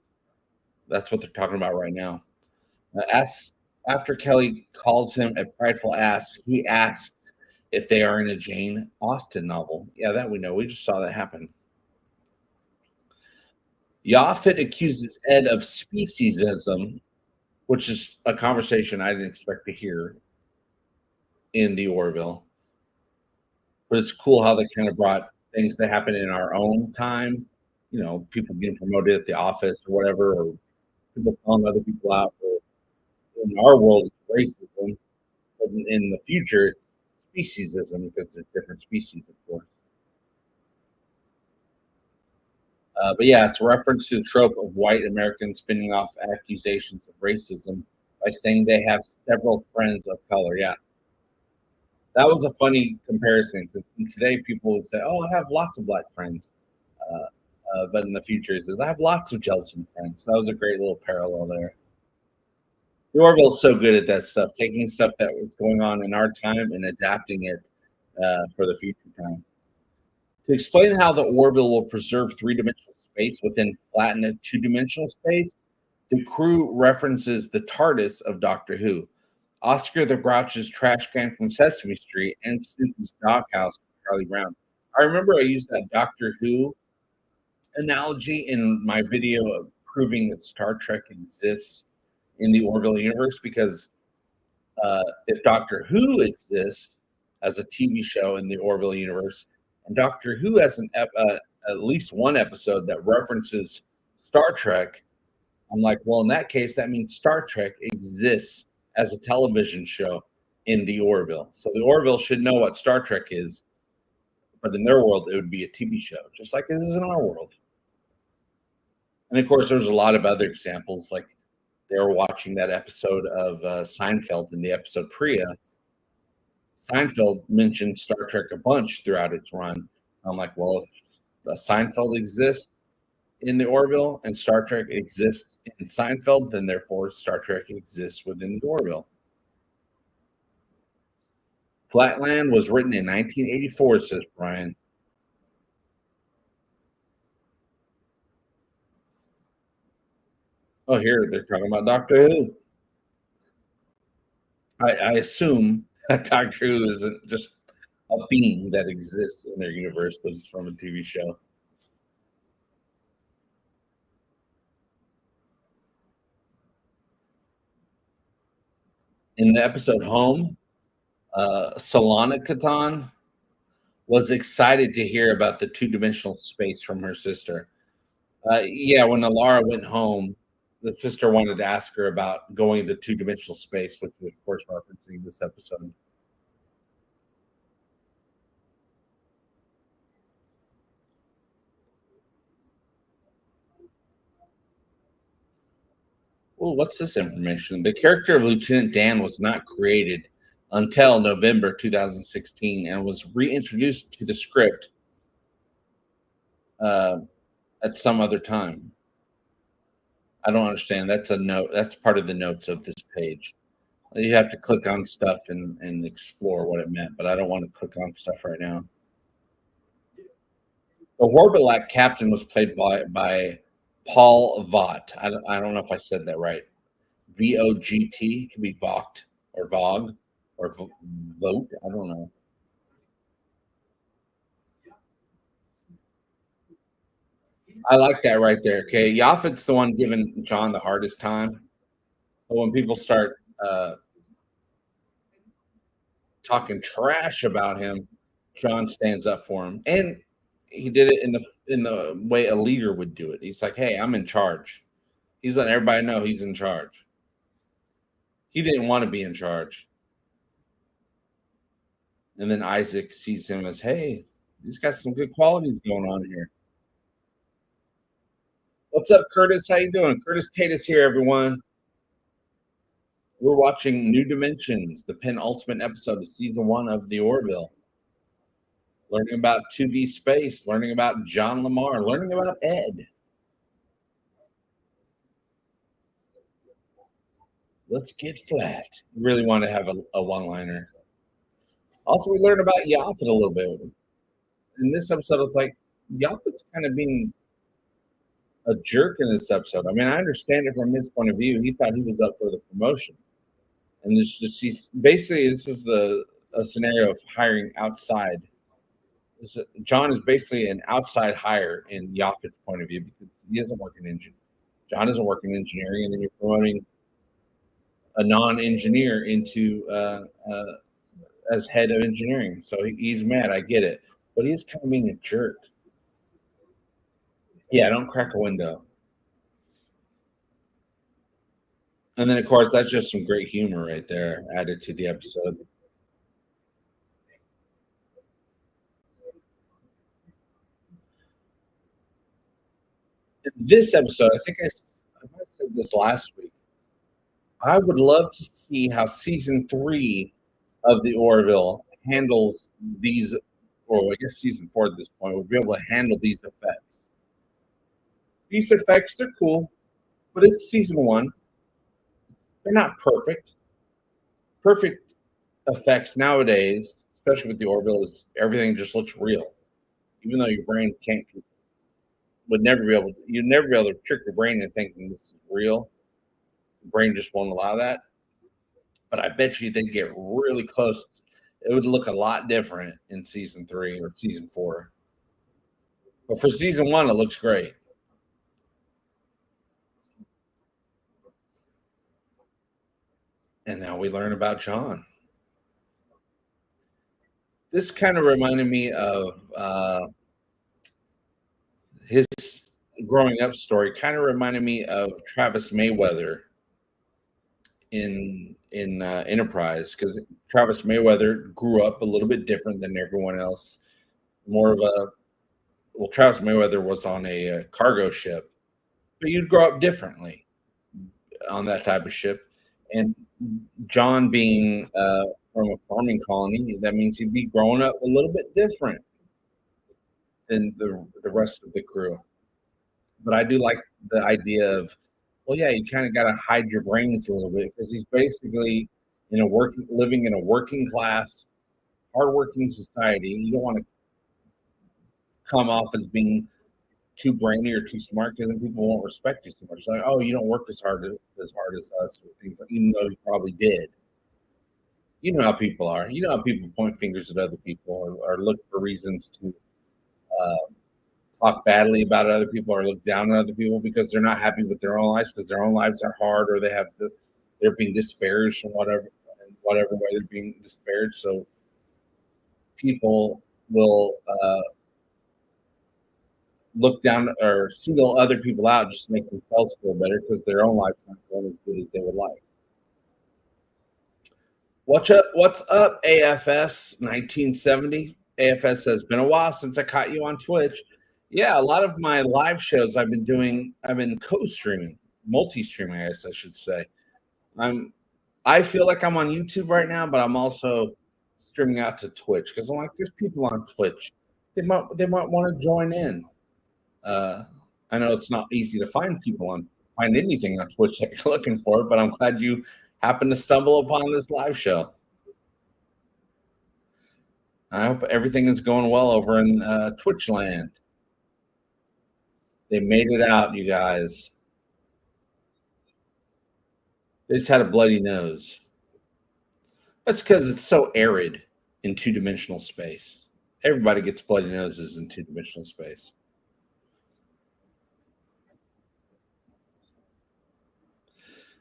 That's what they're talking about right now. Asks, after Kelly calls him a prideful ass, he asks if they are in a Jane Austen novel. Yeah, that we know. We just saw that happen. Yaphet accuses Ed of speciesism, which is a conversation I didn't expect to hear in the Orville. But it's cool how they kind of brought things that happen in our own time, people getting promoted at the office or whatever, or people calling other people out. Or in our world, it's racism. But in the future, it's speciesism because it's different species, of course. But yeah, it's a reference to the trope of white Americans spinning off accusations of racism by saying they have several friends of color. Yeah, that was a funny comparison because today people would say, "Oh, I have lots of black friends," but in the future, it says, "I have lots of Jelson friends." That was a great little parallel there. The Orville's so good at that stuff, taking stuff that was going on in our time and adapting it for the future time. To explain how the Orville will preserve three-dimensional space within flattened two-dimensional space, the crew references the TARDIS of Doctor Who, Oscar the Grouch's trash can from Sesame Street, and Snoopy's doghouse from Charlie Brown. I remember I used that Doctor Who analogy in my video of proving that Star Trek exists in the Orville universe because if Doctor Who exists as a TV show in the Orville universe, and Doctor Who has at least one episode that references Star Trek, I'm like, well, in that case, that means Star Trek exists as a television show in the Orville. So the Orville should know what Star Trek is, but in their world, it would be a TV show, just like it is in our world. And of course, there's a lot of other examples, like they were watching that episode of Seinfeld in the episode Priya. Seinfeld mentioned Star Trek a bunch throughout its run. I'm like, well, if Seinfeld exists in the Orville and Star Trek exists in Seinfeld, then therefore Star Trek exists within the Orville. Flatland was written in 1984, says Brian. Oh, here they're talking about Doctor Who. I assume that Doctor Who isn't just a being that exists in their universe, but it's from a TV show. In the episode Home, Solana Katan was excited to hear about the two-dimensional space from her sister. Yeah, when Alara went home, the sister wanted to ask her about going to two-dimensional space, which is, of course, referencing this episode. Oh, what's this information? The character of Lieutenant Dan was not created until November 2016 and was reintroduced to the script uh, at some other time. I don't understand. That's a note. That's part of the notes of this page. You have to click on stuff and explore what it meant, but I don't want to click on stuff right now. The Horbilak captain was played by Paul Vaught. I don't know if I said that right. VOGT could be Vogt or Vog or Vote. I don't know. I like that right there. Okay, Yaphet's the one giving John the hardest time. But when people start talking trash about him, John stands up for him, and he did it in the way a leader would do it. He's like, "Hey, I'm in charge." He's letting everybody know he's in charge. He didn't want to be in charge, and then Isaac sees him as, "Hey, he's got some good qualities going on here." What's up, Curtis? How you doing? Curtis Tatus here, everyone. We're watching New Dimensions, the penultimate episode of season 1 of the Orville. Learning about 2D space, learning about John Lamar, learning about Ed. Let's get flat. Really want to have a one-liner. Also, we learned about Yaphet a little bit. In this episode, it's like Yaphet's kind of being a jerk in this episode. I mean, I understand it from his point of view. He thought he was up for the promotion. And he's basically, this is a scenario of hiring outside. John is basically an outside hire in Yaphet's point of view because he doesn't work in engineering. John doesn't work in engineering, and then you're promoting a non-engineer into as head of engineering. So he's mad. I get it, but he's kind of being a jerk. Yeah, don't crack a window. And then, of course, that's just some great humor right there added to the episode. In this episode, I think I might have said this last week. I would love to see how season 3 of the Orville handles these, or I guess season 4 at this point would be able to handle these effects. These effects, they're cool, but it's season 1. They're not perfect. Perfect effects nowadays, especially with the Orville, is everything just looks real. Even though your brain you'd never be able to trick your brain into thinking this is real. The brain just won't allow that. But I bet you they get really close. It would look a lot different in season 3 or season 4. But for season 1, it looks great. And now we learn about John. This kind of reminded me of his growing up story. Kind of reminded me of Travis Mayweather in Enterprise, because Travis Mayweather grew up a little bit different than everyone else. More of a Travis Mayweather was on a cargo ship, but you'd grow up differently on that type of ship. And John being from a farming colony, that means he'd be growing up a little bit different than the rest of the crew. But I do like the idea of, well, yeah, you kind of got to hide your brains a little bit, because he's basically living in a working class, hardworking society. You don't want to come off as being too brainy or too smart, because then people won't respect you so much. Like, oh, you don't work as hard as us, or things like, even though you probably did. You know how people are. You know how people point fingers at other people, or look for reasons to talk badly about other people, or look down on other people because they're not happy with their own lives, because their own lives are hard, or they're being disparaged in whatever way they're being disparaged. So people will look down or single other people out just to make themselves feel better, because their own life's not going as good as they would like. What's up, AFS 1970? AFS says, been a while since I caught you on Twitch. Yeah, a lot of my live shows I've been co-streaming, multi-streaming, I guess I should say. I feel like I'm on YouTube right now, but I'm also streaming out to Twitch, because I'm like, there's people on Twitch. They might want to join in. I know it's not easy to find anything on Twitch that you're looking for, but I'm glad you happened to stumble upon this live show. I hope everything is going well over in Twitch land. They made it out, you guys. They just had a bloody nose. That's because it's so arid in two-dimensional space. Everybody gets bloody noses in two-dimensional space.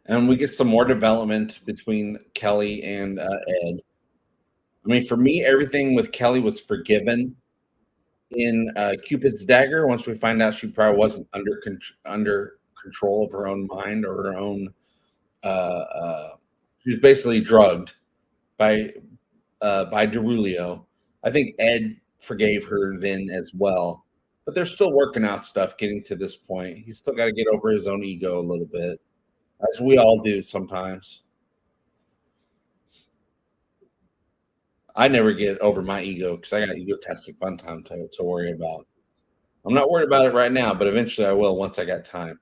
And we get some more development between Kelly and Ed. I mean, for me, everything with Kelly was forgiven in Cupid's Dagger. Once we find out she probably wasn't under control of her own mind or her own, she was basically drugged by Derulio. I think Ed forgave her then as well, but they're still working out stuff getting to this point. He's still got to get over his own ego a little bit, as we all do sometimes. I never get over my ego because I got egotastic fun time to worry about. I'm not worried about it right now, but eventually I will once I got time.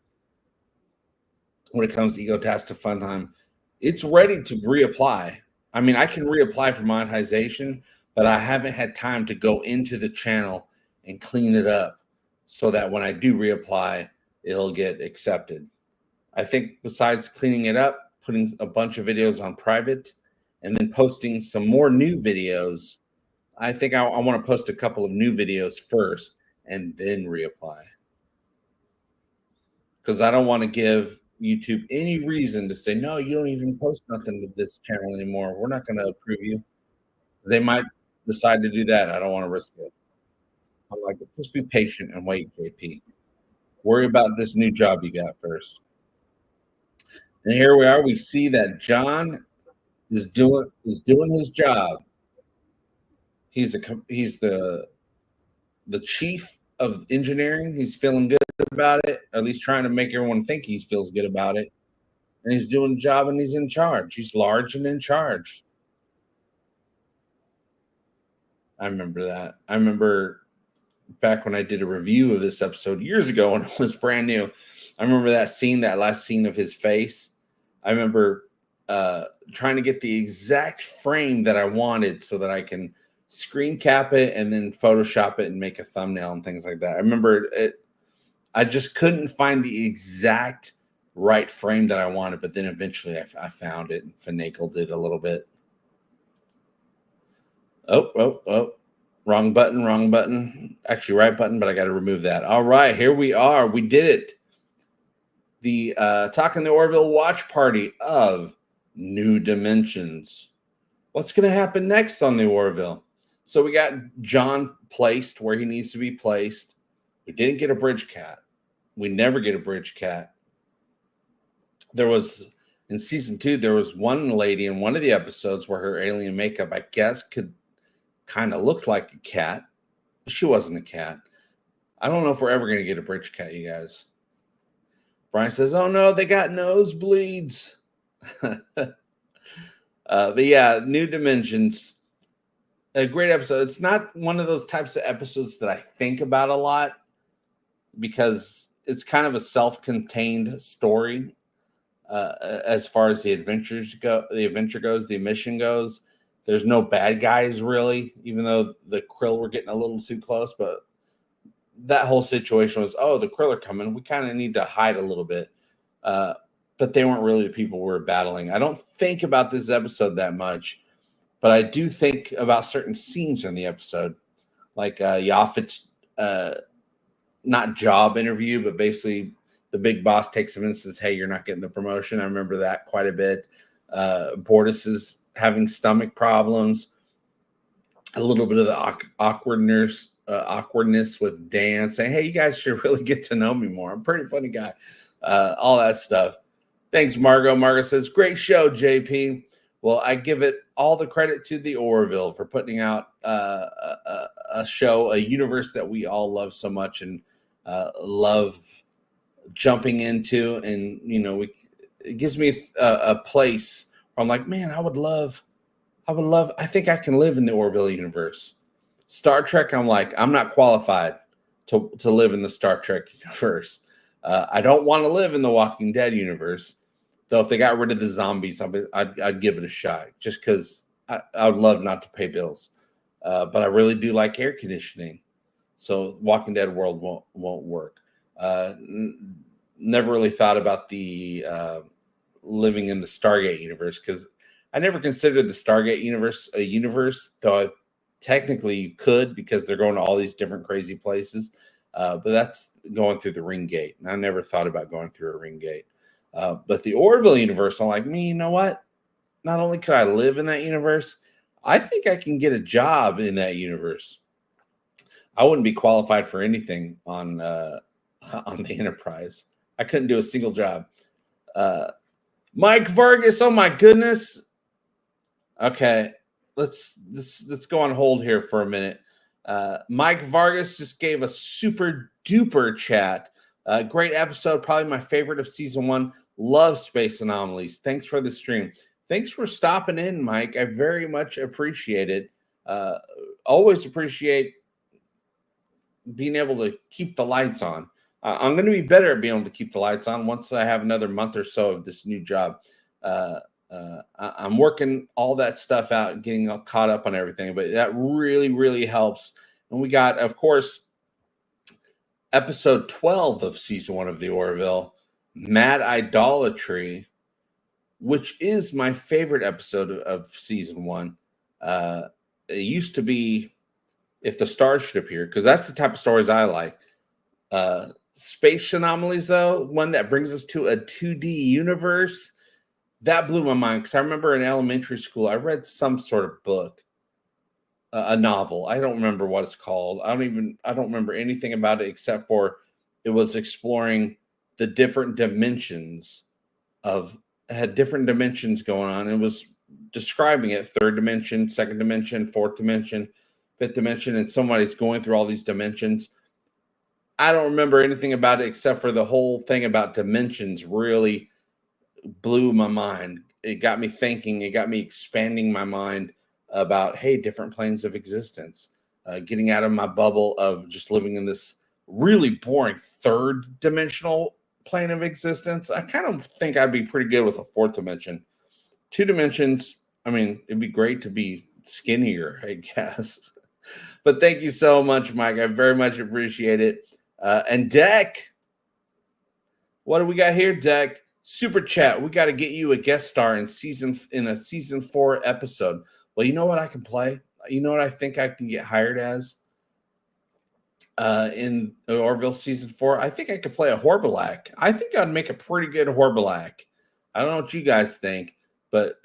When it comes to egotastic fun time, it's ready to reapply. I mean, I can reapply for monetization, but I haven't had time to go into the channel and clean it up so that when I do reapply, it'll get accepted. I think besides cleaning it up, putting a bunch of videos on private, and then posting some more new videos, I think I want to post a couple of new videos first and then reapply. Because I don't want to give YouTube any reason to say, no, you don't even post nothing with this channel anymore. We're not going to approve you. They might decide to do that. I don't want to risk it. I'm like, just be patient and wait, JP. Worry about this new job you got first. And here we are. We see that John is doing his job. He's the chief of engineering. He's feeling good about it, or at least trying to make everyone think he feels good about it. And he's doing the job and he's in charge. He's large and in charge. I remember that. I remember back when I did a review of this episode years ago when it was brand new. I remember that scene, that last scene of his face. I remember trying to get the exact frame that I wanted so that I can screen cap it and then Photoshop it and make a thumbnail and things like that. I remember it. I just couldn't find the exact right frame that I wanted, but then eventually I found it and finagled it a little bit. Oh. Wrong button. Actually, right button, but I got to remove that. All right, here we are. We did it. The Talking the Orville watch party of New Dimensions. What's going to happen next on the Orville? So we got John placed where he needs to be placed. We didn't get a bridge cat. We never get a bridge cat. There was, in season 2, there was one lady in one of the episodes where her alien makeup, I guess, could kind of look like a cat. She wasn't a cat. I don't know if we're ever going to get a bridge cat, you guys. Brian says, oh no, they got nosebleeds. But yeah, New Dimensions. A great episode. It's not one of those types of episodes that I think about a lot because it's kind of a self-contained story as far as the adventure goes, the mission goes. There's no bad guys really, even though the Krill were getting a little too close, but that whole situation was, oh, the Krill are coming. We kind of need to hide a little bit. But they weren't really the people we were battling. I don't think about this episode that much, but I do think about certain scenes in the episode, like Yaphet's not job interview, but basically the big boss takes him in and says, hey, you're not getting the promotion. I remember that quite a bit. Bortus is having stomach problems, a little bit of the awkwardness with Dan saying, hey, you guys should really get to know me more. I'm a pretty funny guy. All that stuff. Thanks, Margot. Margot says, great show, JP. Well, I give it all the credit to the Orville for putting out a show, a universe that we all love so much and love jumping into. And, you know, it gives me a place where I'm like, man, I think I can live in the Orville universe. Star Trek, I'm like, I'm not qualified to live in the Star Trek universe. I don't want to live in the Walking Dead universe. Though if they got rid of the zombies, I'd give it a shot just because I would love not to pay bills. But I really do like air conditioning. So Walking Dead world won't work. Never really thought about the living in the Stargate universe because I never considered the Stargate universe a universe, though technically you could because they're going to all these different crazy places. But that's going through the ring gate. And I never thought about going through a ring gate. But the Orville universe, I'm like, me, you know what? Not only could I live in that universe, I think I can get a job in that universe. I wouldn't be qualified for anything on the Enterprise. I couldn't do a single job. Mike Vargas, oh my goodness. Okay, let's go on hold here for a minute. Mike Vargas just gave a super duper chat. Great episode, probably my favorite of season 1. Love Space Anomalies. Thanks for the stream. Thanks for stopping in, Mike. I very much appreciate it. Always appreciate being able to keep the lights on. I'm going to be better at being able to keep the lights on once I have another month or so of this new job. I'm working all that stuff out and getting all caught up on everything, but that really, really helps. And we got, of course, episode 12 of season 1 of the Orville, Mad Idolatry, which is my favorite episode of season 1. It used to be If the Stars Should Appear, because that's the type of stories I like. Space Anomalies, though, one that brings us to a 2D universe, that blew my mind, because I remember in elementary school, I read some sort of book, a novel. I don't remember what it's called. I don't remember anything about it except for it was exploring the different dimensions had different dimensions going on. It was describing it: third dimension, second dimension, fourth dimension, fifth dimension, and somebody's going through all these dimensions. I don't remember anything about it except for the whole thing about dimensions really blew my mind. It got me thinking. It got me expanding my mind about, hey, different planes of existence, getting out of my bubble of just living in this really boring third dimensional plane of existence. I kind of think I'd be pretty good with a fourth dimension. 2 dimensions, I mean, it'd be great to be skinnier, I guess. But thank you so much, Mike. I very much appreciate it. And Deck, what do we got here, Deck? Super chat. We got to get you a guest star in a season 4 episode. Well, you know what I can play? You know what I think I can get hired as in Orville season 4? I think I could play a Horbalak. I think I'd make a pretty good Horbalak. I don't know what you guys think, but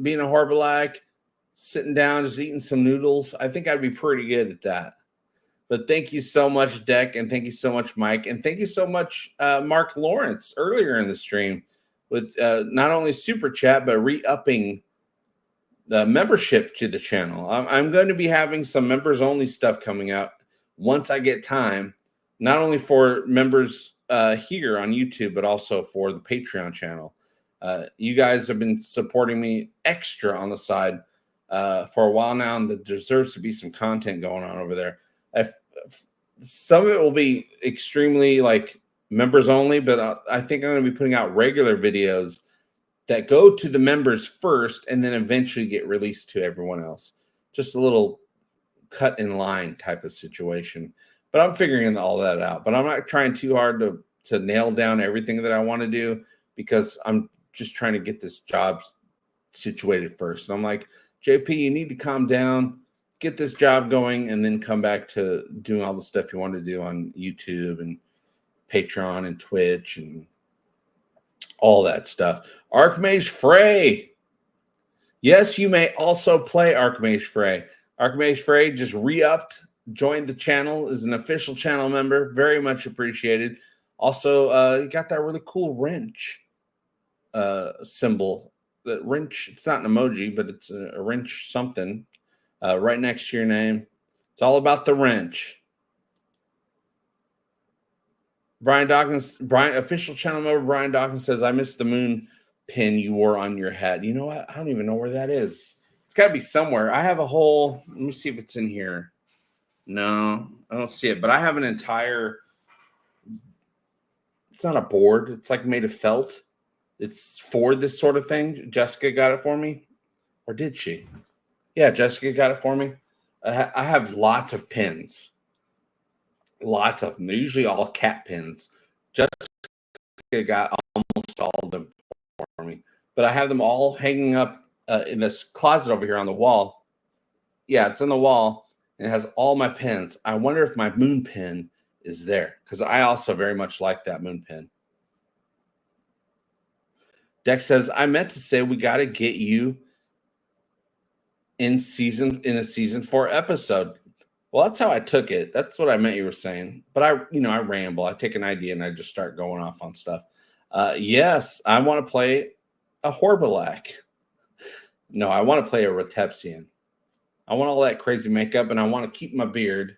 being a Horbalak, sitting down, just eating some noodles, I think I'd be pretty good at that. But thank you so much, Deck, and thank you so much, Mike, and thank you so much, Mark Lawrence, earlier in the stream with not only super chat but re-upping the membership to the channel. I'm going to be having some members only stuff coming out once I get time, not only for members here on YouTube but also for the Patreon channel. You guys have been supporting me extra on the side for a while now, and there deserves to be some content going on over there. Some of it will be extremely like members only, but I think I'm going to be putting out regular videos that go to the members first and then eventually get released to everyone else. Just a little cut in line type of situation. But I'm figuring all that out. But I'm not trying too hard to nail down everything that I want to do, because I'm just trying to get this job situated first. And I'm like, JP, you need to calm down, get this job going, and then come back to doing all the stuff you want to do on YouTube and Patreon and Twitch and all that stuff. Archmage Frey. Yes, you may also play Archmage Frey. Archmage Frey just re-upped, joined the channel, is an official channel member. Very much appreciated. Also, you got that really cool wrench symbol. That wrench, it's not an emoji, but it's a wrench something. Right next to your name. It's all about the wrench. Official channel member Brian Dawkins says, I miss the moon pin you wore on your hat. You know what? I don't even know where that is. It's got to be somewhere. I have a whole, let me see if it's in here. No, I don't see it, but I have an entire, it's not a board. It's like made of felt. It's for this sort of thing. Jessica got it for me. Or did she? Yeah, Jessica got it for me. I have lots of pins. Lots of them. They're usually all cat pins. Jessica got almost all of them for me. But I have them all hanging up in this closet over here on the wall. Yeah, it's on the wall. And it has all my pins. I wonder if my moon pin is there, because I also very much like that moon pin. Dex says, I meant to say we got to get you in a season 4 episode. Well, that's how I took it. That's what I meant you were saying. But I ramble. I take an idea and I just start going off on stuff. Yes, I want to play a Horbilak. No, I want to play a Retepsian. I want all that crazy makeup and I want to keep my beard.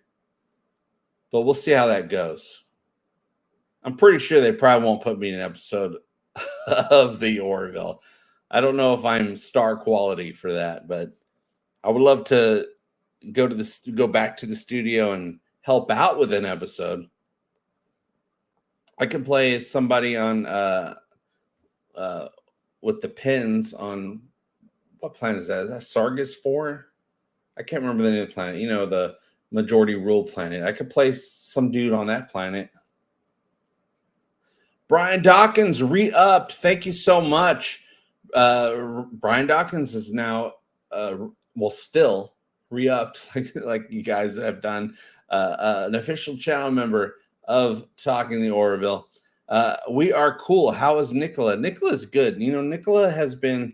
But we'll see how that goes. I'm pretty sure they probably won't put me in an episode of the Orville. I don't know if I'm star quality for that, but I would love to go back to the studio and help out with an episode. I can play somebody on with the pins on what planet is that? Is that Sargas 4? I can't remember the name of the planet. You know, the majority rule planet. I could play some dude on that planet. Brian Dawkins re-upped. Thank you so much. Brian Dawkins is now, still re-upped, like you guys have done. An official channel member of Talking the Orville. We are cool. How is Nicola? Nicola's good. Nicola has been,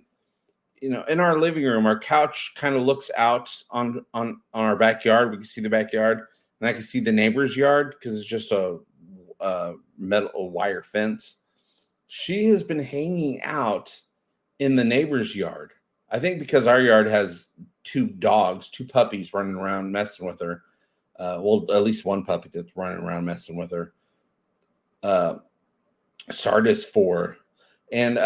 in our living room. Our couch kind of looks out on our backyard. We can see the backyard, and I can see the neighbor's yard because it's just a metal wire fence. She has been hanging out in the neighbor's yard. I think because our yard has 2 puppies running around messing with her. At least one puppy that's running around messing with her. Sardis 4, and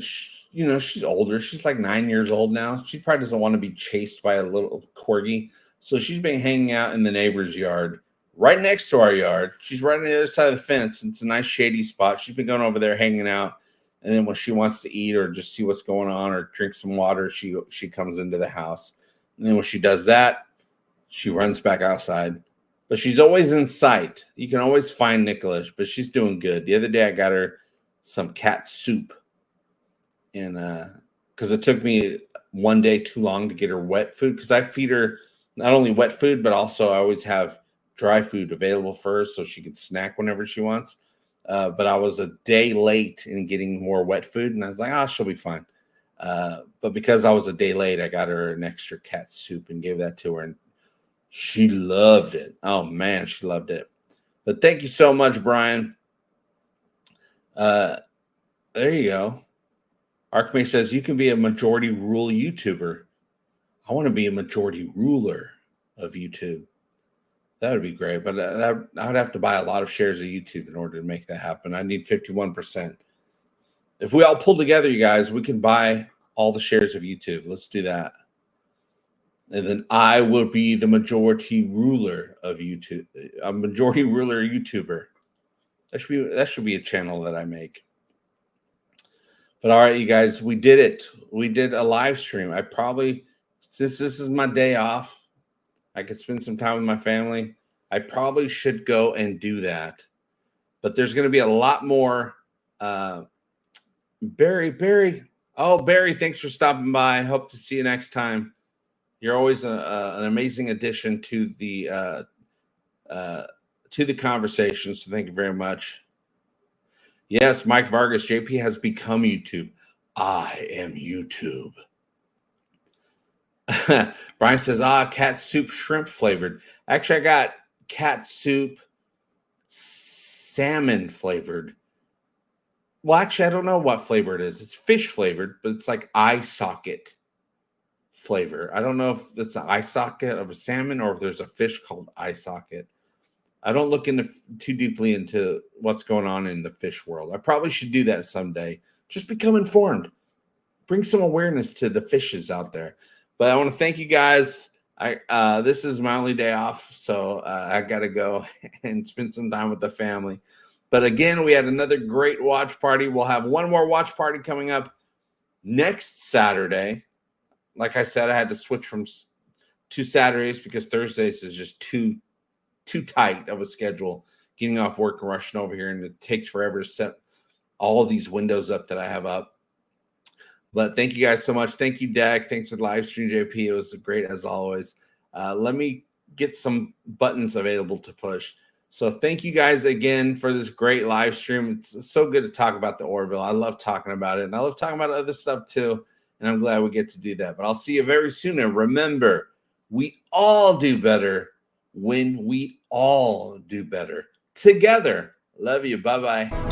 she's older. She's like 9 years old now. She probably doesn't want to be chased by a little corgi, so she's been hanging out in the neighbor's yard, right next to our yard. She's right on the other side of the fence. It's a nice shady spot. She's been going over there hanging out. And then when she wants to eat or just see what's going on or drink some water, she comes into the house. And then when she does that, she runs back outside. But she's always in sight. You can always find Nicholas, but she's doing good. The other day I got her some cat soup. And because it took me one day too long to get her wet food, because I feed her not only wet food, but also I always have dry food available for her so she can snack whenever she wants. But I was a day late in getting more wet food, and I was like, she'll be fine. But because I was a day late, I got her an extra cat soup and gave that to her, and she loved it. Oh, man, she loved it. But thank you so much, Brian. There you go. Arkmay says, you can be a majority rule YouTuber. I want to be a majority ruler of YouTube. That would be great, but I would have to buy a lot of shares of YouTube in order to make that happen. I need 51%. If we all pull together, you guys, we can buy all the shares of YouTube. Let's do that. And then I will be the majority ruler of YouTube, a majority ruler YouTuber. That should be a channel that I make. But all right, you guys, we did it. We did a live stream. I probably, since this is my day off, I could spend some time with my family. I probably should go and do that. But there's going to be a lot more. Barry. Oh, Barry, thanks for stopping by. Hope to see you next time. You're always an amazing addition to the conversation. So thank you very much. Yes, Mike Vargas, JP has become YouTube. I am YouTube. Brian says, cat soup shrimp flavored. Actually, I got cat soup salmon flavored. Well, actually, I don't know what flavor it is. It's fish flavored, but it's like eye socket flavor. I don't know if it's an eye socket of a salmon or if there's a fish called eye socket. I don't look too deeply into what's going on in the fish world. I probably should do that someday. Just become informed. Bring some awareness to the fishes out there. But I want to thank you guys. This is my only day off, so I got to go and spend some time with the family. But again, we had another great watch party. We'll have one more watch party coming up next Saturday. Like I said, I had to switch from 2 Saturdays because Thursdays is just too tight of a schedule. Getting off work and rushing over here, and it takes forever to set all of these windows up that I have up. But thank you guys so much. Thank you, Dak. Thanks for the live stream, JP. It was great as always. Let me get some buttons available to push. So thank you guys again for this great live stream. It's so good to talk about the Orville. I love talking about it, and I love talking about other stuff too, and I'm glad we get to do that. But I'll see you very soon, and remember, we all do better when we all do better together. Love you. Bye-bye.